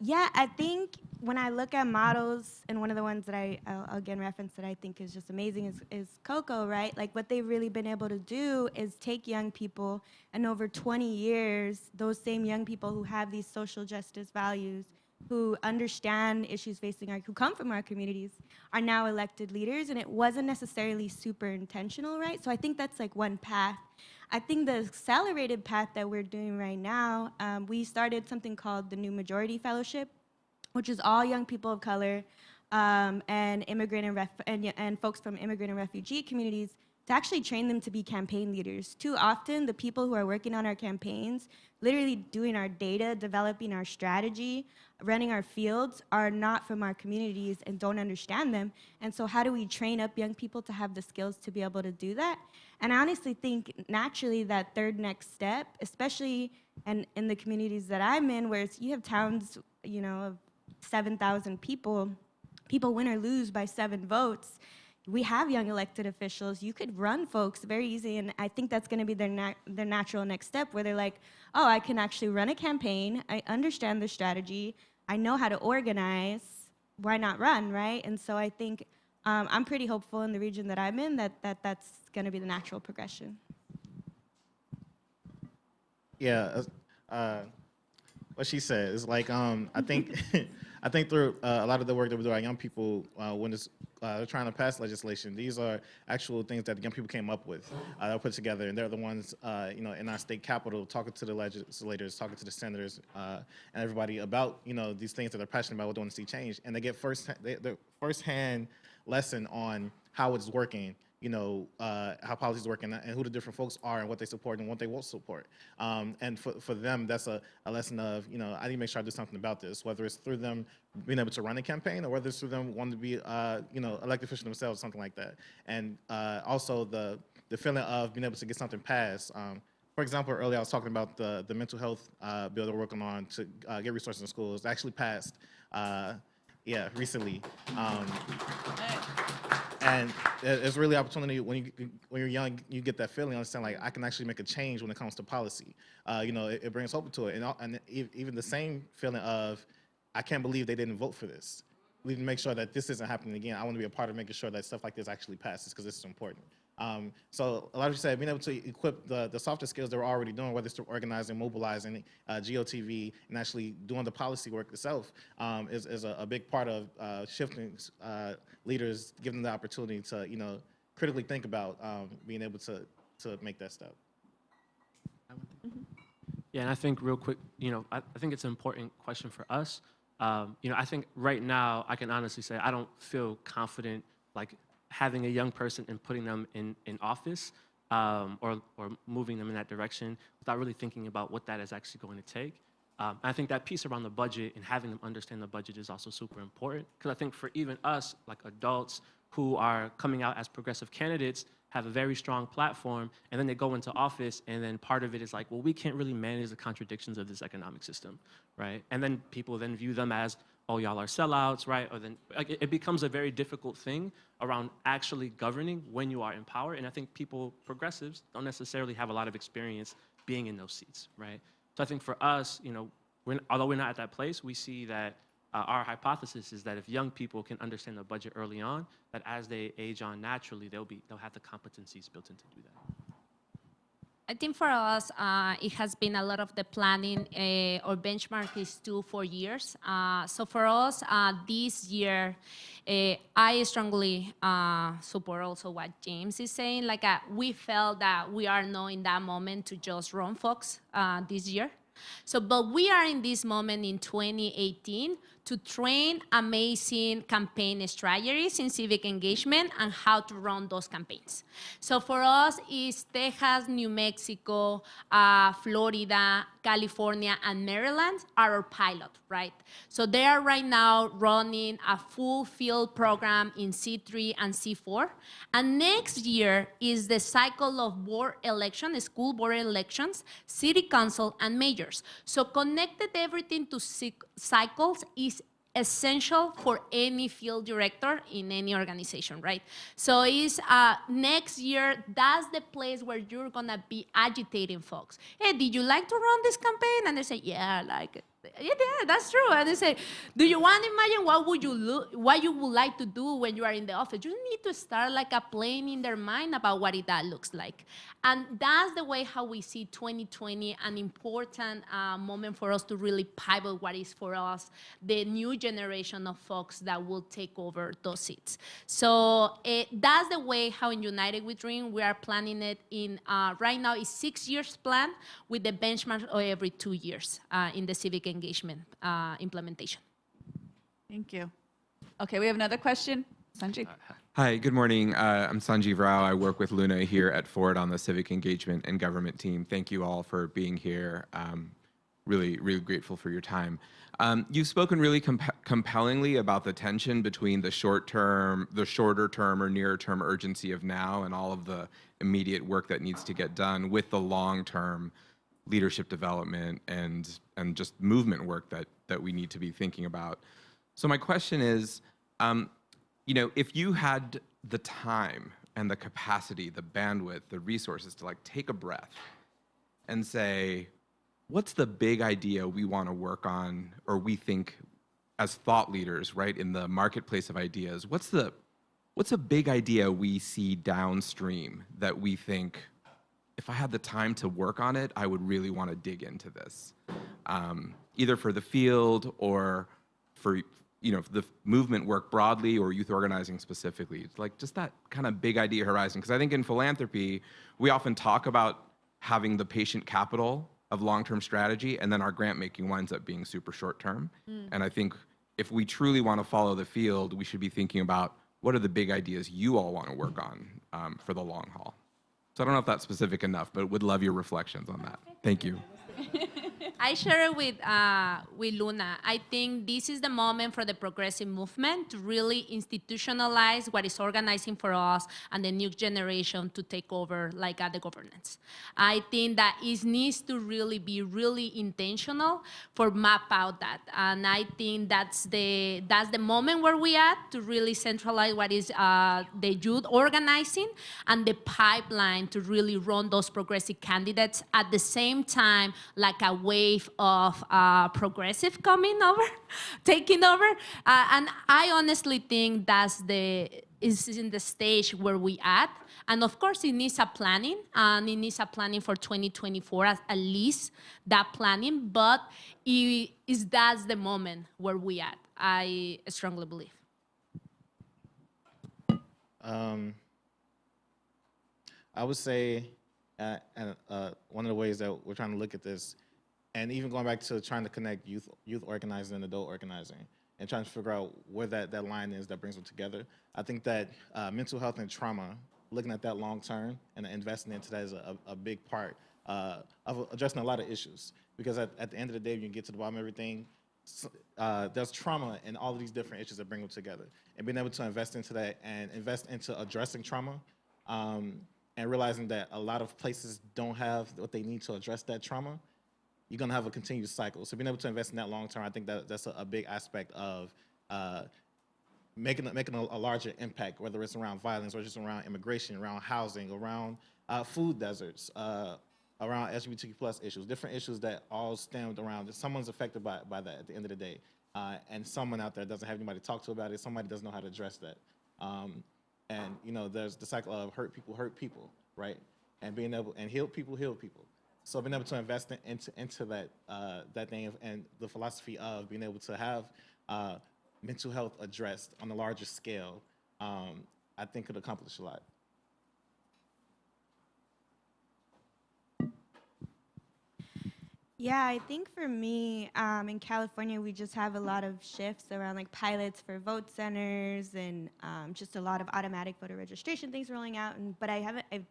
Yeah, I think when I look at models, and one of the ones that I'll again reference that I think is just amazing is Coco, right? Like what they've really been able to do is take young people, and over 20 years, those same young people who have these social justice values, who understand issues facing who come from our communities, are now elected leaders, and it wasn't necessarily super intentional, right? So I think that's like one path. I think the accelerated path that we're doing right now, we started something called the New Majority Fellowship, which is all young people of color and immigrant and folks from immigrant and refugee communities to actually train them to be campaign leaders. Too often, the people who are working on our campaigns, literally doing our data, developing our strategy, running our fields, are not from our communities and don't understand them. And so how do we train up young people to have the skills to be able to do that? And I honestly think naturally that third next step, especially in the communities that I'm in, where you have towns, you know, of 7,000 people win or lose by 7 votes. We have young elected officials. You could run folks very easy, and I think that's going to be their natural next step, where they're like, oh, I can actually run a campaign. I understand the strategy. I know how to organize. Why not run, right? And so I think I'm pretty hopeful in the region that I'm in that's going to be the natural progression. Yeah, what she said. It's like I think I think through a lot of the work that we do our young people when they're trying to pass legislation, these are actual things that the young people came up with. They'll put together, and they're the ones in our state capitol talking to the legislators, talking to the senators, and everybody about these things that they're passionate about, what they want to see change, and they get the first-hand lesson on how it's working. How policies work and who the different folks are and what they support and what they won't support. And for them, that's a lesson of, I need to make sure I do something about this, whether it's through them being able to run a campaign or whether it's through them wanting to be, elected official themselves, something like that. And also the feeling of being able to get something passed. For example, earlier I was talking about the mental health bill that we're working on to get resources in schools. It actually passed, recently. And it's really opportunity when you're young, you get that feeling, understand like I can actually make a change when it comes to policy. It brings hope to it, and even the same feeling of I can't believe they didn't vote for this. We need to make sure that this isn't happening again. I want to be a part of making sure that stuff like this actually passes because this is important. So a lot of you said being able to equip the softer skills that we're already doing, whether it's through organizing, mobilizing, GOTV, and actually doing the policy work itself, is a big part of shifting leaders, giving them the opportunity to critically think about being able to make that step. Yeah, and I think real quick, I think it's an important question for us. I think right now I can honestly say I don't feel confident like having a young person and putting them in office or moving them in that direction without really thinking about what that is actually going to take. I think that piece around the budget and having them understand the budget is also super important because I think for even us, like adults who are coming out as progressive candidates, have a very strong platform, and then they go into office, and then part of it is like, well, we can't really manage the contradictions of this economic system, right? And then people then view them as, oh, y'all are sellouts, right? Or then like, it becomes a very difficult thing around actually governing when you are in power, and I think progressives, don't necessarily have a lot of experience being in those seats, right? So I think for us, although we're not at that place, we see that our hypothesis is that if young people can understand the budget early on, that as they age on naturally, they'll have the competencies built in to do that. I think for us, it has been a lot of the planning. Our benchmark is 2-4 years. So for us, this year, I strongly support also what James is saying. Like we felt that we are not in that moment to just run folks this year. So, but we are in this moment in 2018 to train amazing campaign strategies in civic engagement and how to run those campaigns. So for us, it's Texas, New Mexico, Florida, California, and Maryland are our pilot, right? So they are right now running a full field program in C3 and C4. And next year is the cycle of board elections, school board elections, city council, and mayors. So connected everything to cycles is essential for any field director in any organization, right? So it's next year, that's the place where you're gonna be agitating folks. Hey, did you like to run this campaign? And they say, yeah, I like it. Yeah, that's true. And they say, do you want to imagine what you would like to do when you are in the office? You need to start like a plan in their mind about what that looks like. And that's the way how we see 2020, an important moment for us to really pivot what is for us, the new generation of folks that will take over those seats. So that's the way how in United We Dream, we are planning it in, right now it's 6 years plan with the benchmark of every 2 years in the civic engagement implementation. Thank you. Okay, we have another question. Sanjeev. Hi, good morning. I'm Sanjeev Rao. I work with Luna here at Ford on the civic engagement and government team. Thank you all for being here. Really, really grateful for your time. You've spoken really compellingly about the tension between the shorter term or nearer term urgency of now and all of the immediate work that needs to get done with the long term leadership development and just movement work that we need to be thinking about. So my question is, if you had the time and the capacity, the bandwidth, the resources to like take a breath and say, what's the big idea we want to work on, or we think as thought leaders, right, in the marketplace of ideas, what's a big idea we see downstream that we think, if I had the time to work on it, I would really want to dig into this. either for the field or for the movement work broadly or youth organizing specifically? It's like just that kind of big idea horizon. Because I think in philanthropy, we often talk about having the patient capital of long-term strategy, and then our grant making winds up being super short-term. And I think if we truly want to follow the field, we should be thinking about what are the big ideas you all want to work on for the long haul. So I don't know if that's specific enough, but would love your reflections on that. Thank you. I share it with Luna. I think this is the moment for the progressive movement to really institutionalize what is organizing for us and the new generation to take over the governance. I think that it needs to really be really intentional for map out that. And I think that's the moment where we at to really centralize what is the youth organizing and the pipeline to really run those progressive candidates at the same time, like a wave of progressive taking over. And I honestly think is in the stage where we at. And of course, it needs a planning, and it needs a planning for 2024, at least that planning. But that's the moment where we at. I strongly believe. I would say, one of the ways that we're trying to look at this, and even going back to trying to connect youth organizing and adult organizing, and trying to figure out where that line is that brings them together. I think that mental health and trauma, looking at that long term and investing into that is a big part of addressing a lot of issues. Because at the end of the day, when you get to the bottom of everything, there's trauma and all of these different issues that bring them together. And being able to invest into that and invest into addressing trauma, and realizing that a lot of places don't have what they need to address that trauma, you're gonna have a continuous cycle. So being able to invest in that long term, I think that's a big aspect of making a larger impact, whether it's around violence or just around immigration, around housing, around food deserts, around LGBTQ+ issues, different issues that all stemmed around. Someone's affected by that at the end of the day, and someone out there doesn't have anybody to talk to about it. Somebody doesn't know how to address that. And there's the cycle of hurt people, right? And being able and heal people. So being able to invest into that thing and the philosophy of being able to have mental health addressed on a larger scale, I think could accomplish a lot. Yeah, I think for me, in California, we just have a lot of shifts around pilots for vote centers and just a lot of automatic voter registration things rolling out. But I feel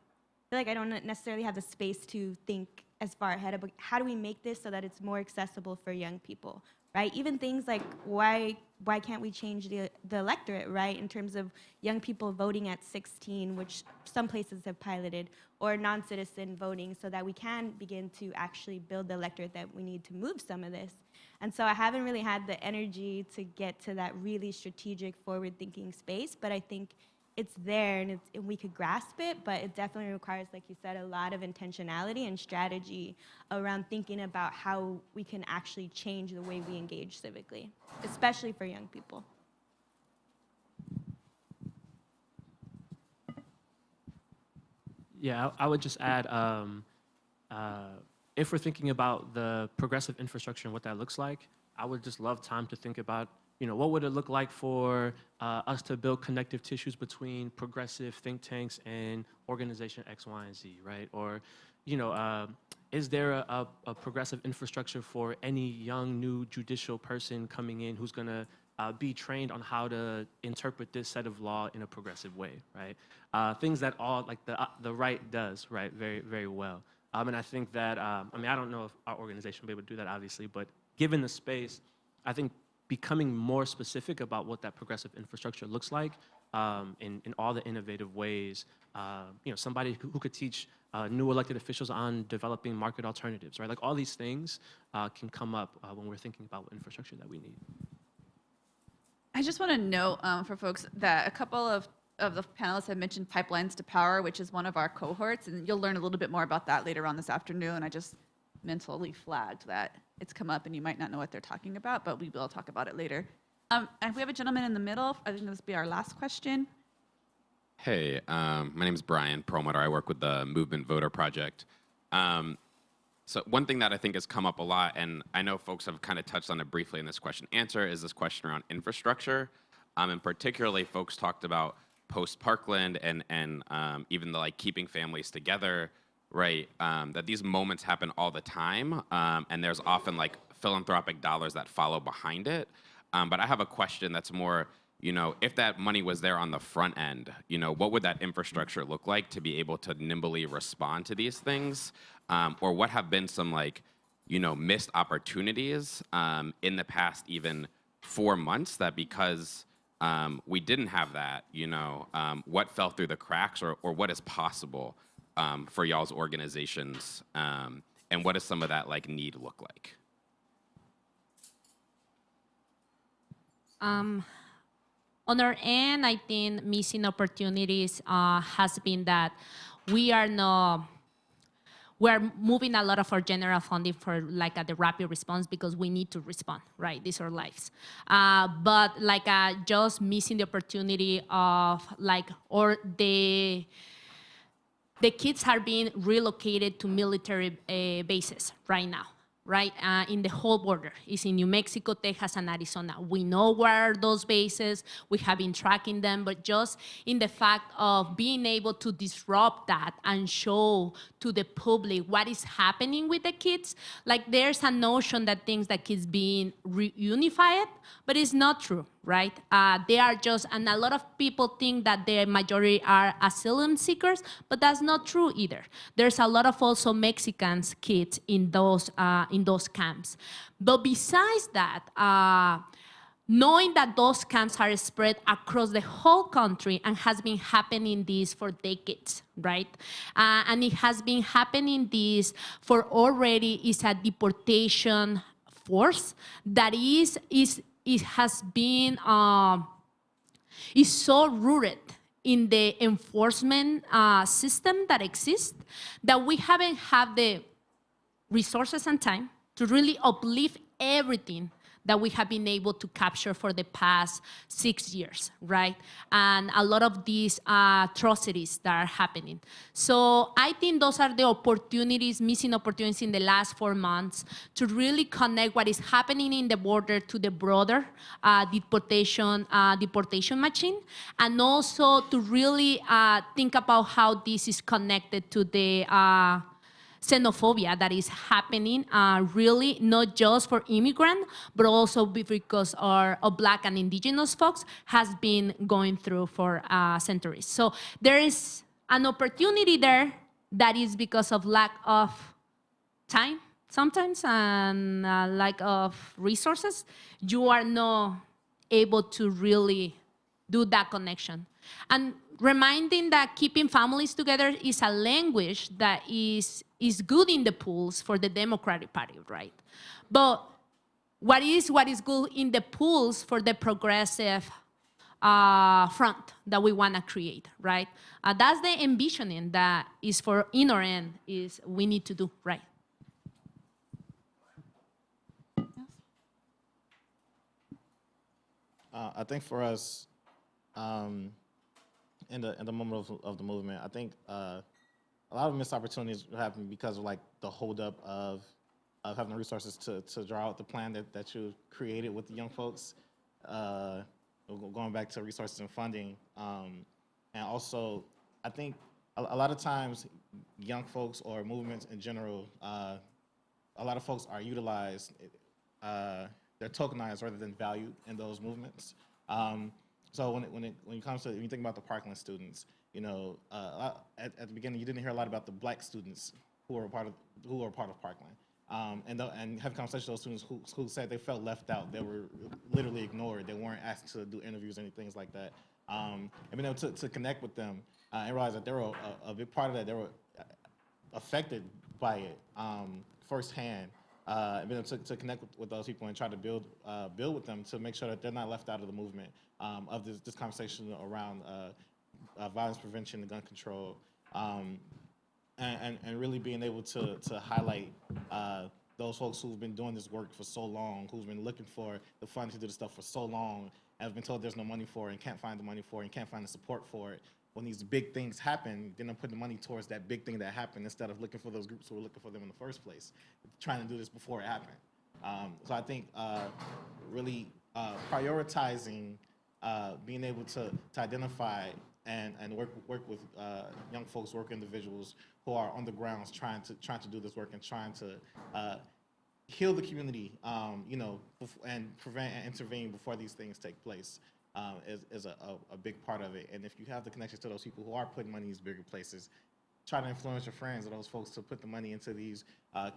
like I don't necessarily have the space to think as far ahead about how do we make this so that it's more accessible for young people, right? Even things like why can't we change the electorate, right? In terms of young people voting at 16, which some places have piloted, or non-citizen voting, so that we can begin to actually build the electorate that we need to move some of this. And so I haven't really had the energy to get to that really strategic, forward-thinking space, but I think it's there and we could grasp it, but it definitely requires, like you said, a lot of intentionality and strategy around thinking about how we can actually change the way we engage civically, especially for young people. Yeah, I would just add, if we're thinking about the progressive infrastructure and what that looks like, I would just love time to think about, what would it look like for us to build connective tissues between progressive think tanks and organization X, Y, and Z, right? Or, is there a progressive infrastructure for any young, new judicial person coming in who's gonna be trained on how to interpret this set of law in a progressive way, right? Things that all, the right does, right, very, very well. And I think that, I don't know if our organization will be able to do that, obviously, but given the space, I think becoming more specific about what that progressive infrastructure looks like in all the innovative ways, somebody who could teach new elected officials on developing market alternatives, right? Like all these things can come up when we're thinking about what infrastructure that we need. I just want to note for folks that a couple of the panelists have mentioned Pipelines to Power, which is one of our cohorts, and you'll learn a little bit more about that later on this afternoon. I just mentally flagged that it's come up and you might not know what they're talking about, but we will talk about it later. And we have a gentleman in the middle. I think this will be our last question. Hey, my name is Brian Perlmutter. I work with the Movement Voter Project. So one thing that I think has come up a lot, and I know folks have kind of touched on it briefly in this question answer, is this question around infrastructure. And particularly folks talked about post-Parkland and even the like keeping families together, right? That these moments happen all the time, and there's often like philanthropic dollars that follow behind it. But I have a question that's more, if that money was there on the front end, what would that infrastructure look like to be able to nimbly respond to these things? Or what have been some like, missed opportunities in the past even 4 months that because we didn't have that, what fell through the cracks or what is possible for y'all's organizations? And what does some of that like need look like? On our end, I think missing opportunities has been that we're moving a lot of our general funding for like the rapid response because we need to respond, right? These are lives. But like just missing the opportunity of like, or the kids are being relocated to military bases right now. Right, in the whole border. It's in New Mexico, Texas, and Arizona. We know where are those bases. We have been tracking them, but just in the fact of being able to disrupt that and show to the public what is happening with the kids, like there's a notion that thinks that kids being reunified, but it's not true, right? They are just, and a lot of people think that the majority are asylum seekers, but that's not true either. There's a lot of also Mexicans kids in those camps. But besides that, knowing that those camps are spread across the whole country and has been happening this for decades, right? And it has been happening this for already is a deportation force that is so rooted in the enforcement system that exists that we haven't had the resources and time to really uplift everything that we have been able to capture for the past 6 years, right? And a lot of these atrocities that are happening. So I think those are the opportunities, missing opportunities in the last 4 months to really connect what is happening in the border to the broader deportation machine, and also to really think about how this is connected to the xenophobia that is happening really not just for immigrants, but also because our Black and Indigenous folks has been going through for centuries. So there is an opportunity there that is because of lack of time sometimes and lack of resources. You are not able to really do that connection. And reminding that keeping families together is a language that is good in the polls for the Democratic Party, right? But what is good in the polls for the progressive front that we want to create, right? That's the envisioning that is for in our end is we need to do, right? I think for us, in the moment of the movement, I think a lot of missed opportunities happen because of like the holdup of having the resources to draw out the plan that you created with the young folks. Going back to resources and funding, and also I think a lot of times young folks or movements in general, a lot of folks are utilized. They're tokenized rather than valued in those movements. So when you think about the Parkland students, at the beginning you didn't hear a lot about the Black students who were part of Parkland, and have conversations with those students who said they felt left out. They were literally ignored. They weren't asked to do interviews or anything like that. And being able to connect with them and realize that they were a big part of that. They were affected by it firsthand. And being able to connect with those people and try to build with them to make sure that they're not left out of the movement of this conversation around violence prevention and gun control, and really being able to highlight those folks who've been doing this work for so long, who've been looking for the funds to do this stuff for so long, and have been told there's no money for it and can't find the money for it and can't find the support for it. when these big things happen, then I'm putting the money towards that big thing that happened instead of looking for those groups who were looking for them in the first place, trying to do this before it happened. So I think really prioritizing being able to identify and work with young folks, work individuals who are on the grounds trying to do this work and trying to heal the community, and prevent and intervene before these things take place is a big part of it. And if you have the connections to those people who are putting money in these bigger places, try to influence your friends or those folks to put the money into these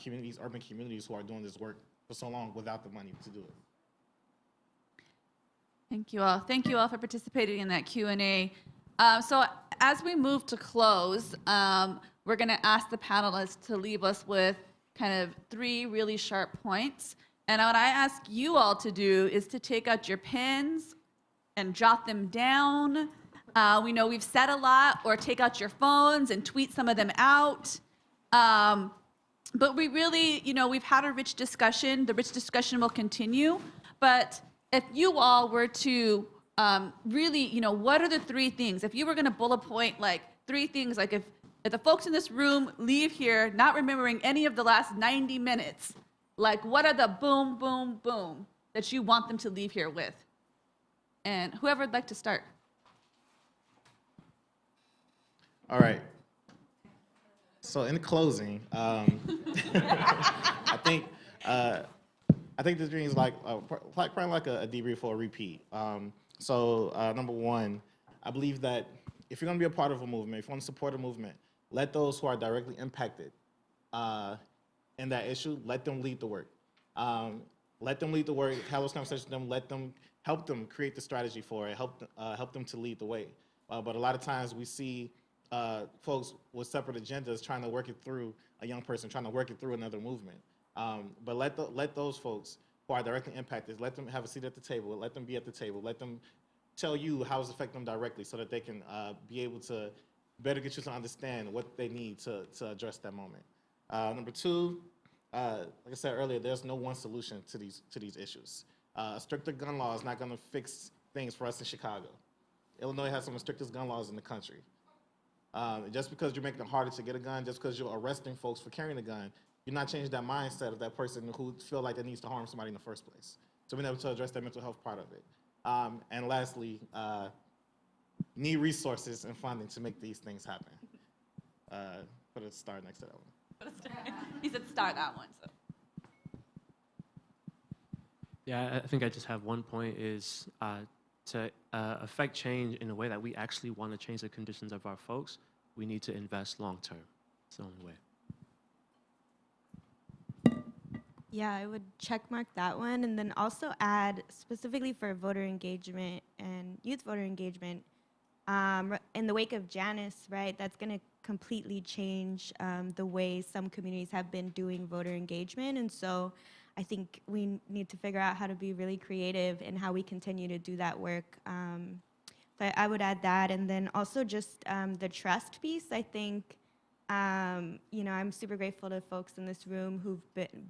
communities, urban communities who are doing this work for so long without the money to do it. Thank you all. Thank you all for participating in that Q&A. So as we move to close, we're going to ask the panelists to leave us with kind of 3 really sharp points. And what I ask you all to do is to take out your pens and jot them down. We know we've said a lot, or take out your phones and tweet some of them out. But we really, we've had a rich discussion. The rich discussion will continue. But if you all were to really, what are the 3 things? If you were going to bullet point like 3 things, like if the folks in this room leave here not remembering any of the last 90 minutes, like what are the boom, boom, boom that you want them to leave here with? And whoever would like to start. All right. So in closing, I think this dream is like probably like a debrief or a repeat. Number 1, I believe that if you're going to be a part of a movement, if you want to support a movement, let those who are directly impacted in that issue, let them lead the work. Let them lead the work. Have those conversations with them. Let them help them create the strategy for it. Help them to lead the way. But a lot of times we see folks with separate agendas trying to work it through a young person, trying to work it through another movement. But let those folks who are directly impacted, let them have a seat at the table. Let them be at the table. Let them tell you how it's affecting them directly, so that they can be able to better get you to understand what they need to address that moment. Number 2, like I said earlier, there's no one solution to these issues. A stricter gun law is not going to fix things for us in Chicago. Illinois has some of the strictest gun laws in the country. Just because you're making it harder to get a gun, just because you're arresting folks for carrying a gun, you're not changing that mindset of that person who feel like they needs to harm somebody in the first place. So being able to address that mental health part of it. And lastly, need resources and funding to make these things happen. Put a star next to that one. He said start that one. So. Yeah, I think I just have one point is to affect change in a way that we actually want to change the conditions of our folks, we need to invest long term. It's the only way. Yeah, I would check mark that one, and then also add specifically for voter engagement and youth voter engagement, in the wake of Janice, right, that's going to completely change the way some communities have been doing voter engagement. And so I think we need to figure out how to be really creative in how we continue to do that work. But I would add that, and then also just the trust piece. I think, I'm super grateful to folks in this room who've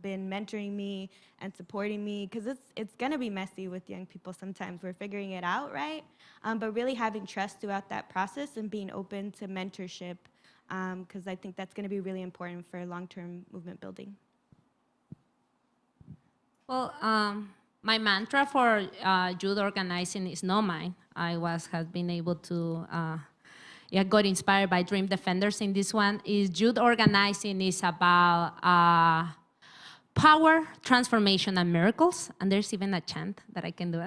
been mentoring me and supporting me, because it's gonna be messy with young people sometimes. We're figuring it out, right? But really having trust throughout that process and being open to mentorship, because I think that's gonna be really important for long-term movement building. Well, my mantra for youth organizing is not mine. I have been able to, got inspired by Dream Defenders in this one. Is youth organizing is about power, transformation, and miracles. And there's even a chant that I can do.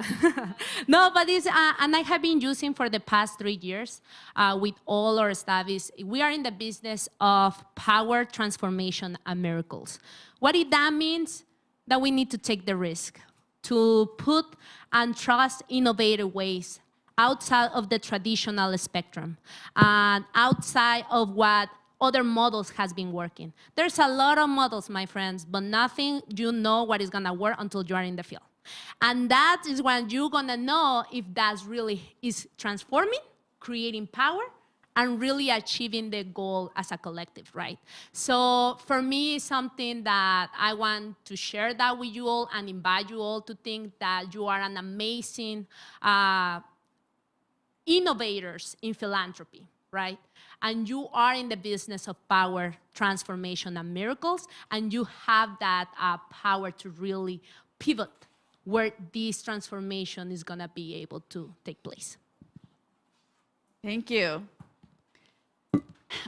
No, but it's, and I have been using for the past 3 years with all our staff is, we are in the business of power, transformation, and miracles. What that means? That we need to take the risk to put and trust innovative ways outside of the traditional spectrum and outside of what other models has been working. There's a lot of models, my friends, but nothing you know what is gonna work until you are in the field. And that is when you're gonna know if that's really is transforming, creating power, and really achieving the goal as a collective, right? So for me, it's something that I want to share that with you all and invite you all to think that you are an amazing innovators in philanthropy, right? And you are in the business of power, transformation, and miracles, and you have that power to really pivot where this transformation is gonna be able to take place. Thank you.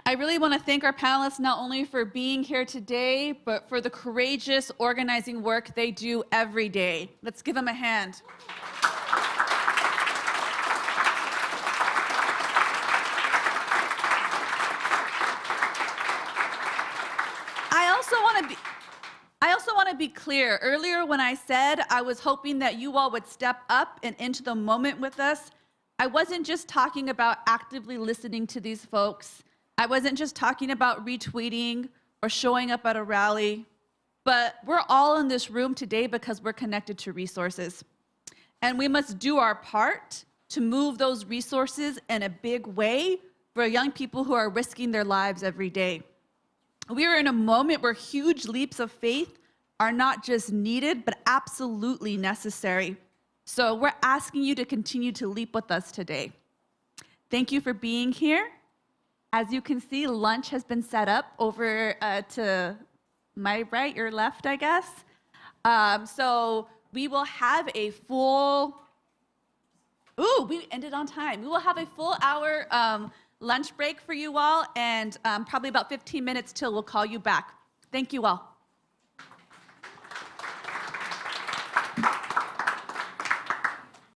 I really want to thank our panelists not only for being here today, but for the courageous organizing work they do every day. Let's give them a hand. I also want to be clear. Earlier when I said I was hoping that you all would step up and into the moment with us, I wasn't just talking about actively listening to these folks. I wasn't just talking about retweeting or showing up at a rally, but we're all in this room today because we're connected to resources. And we must do our part to move those resources in a big way for young people who are risking their lives every day. We are in a moment where huge leaps of faith are not just needed, but absolutely necessary. So we're asking you to continue to leap with us today. Thank you for being here. As you can see, lunch has been set up over to my right, your left, I guess. So we will have a full, we ended on time. We will have a full hour lunch break for you all, and probably about 15 minutes till we'll call you back. Thank you all.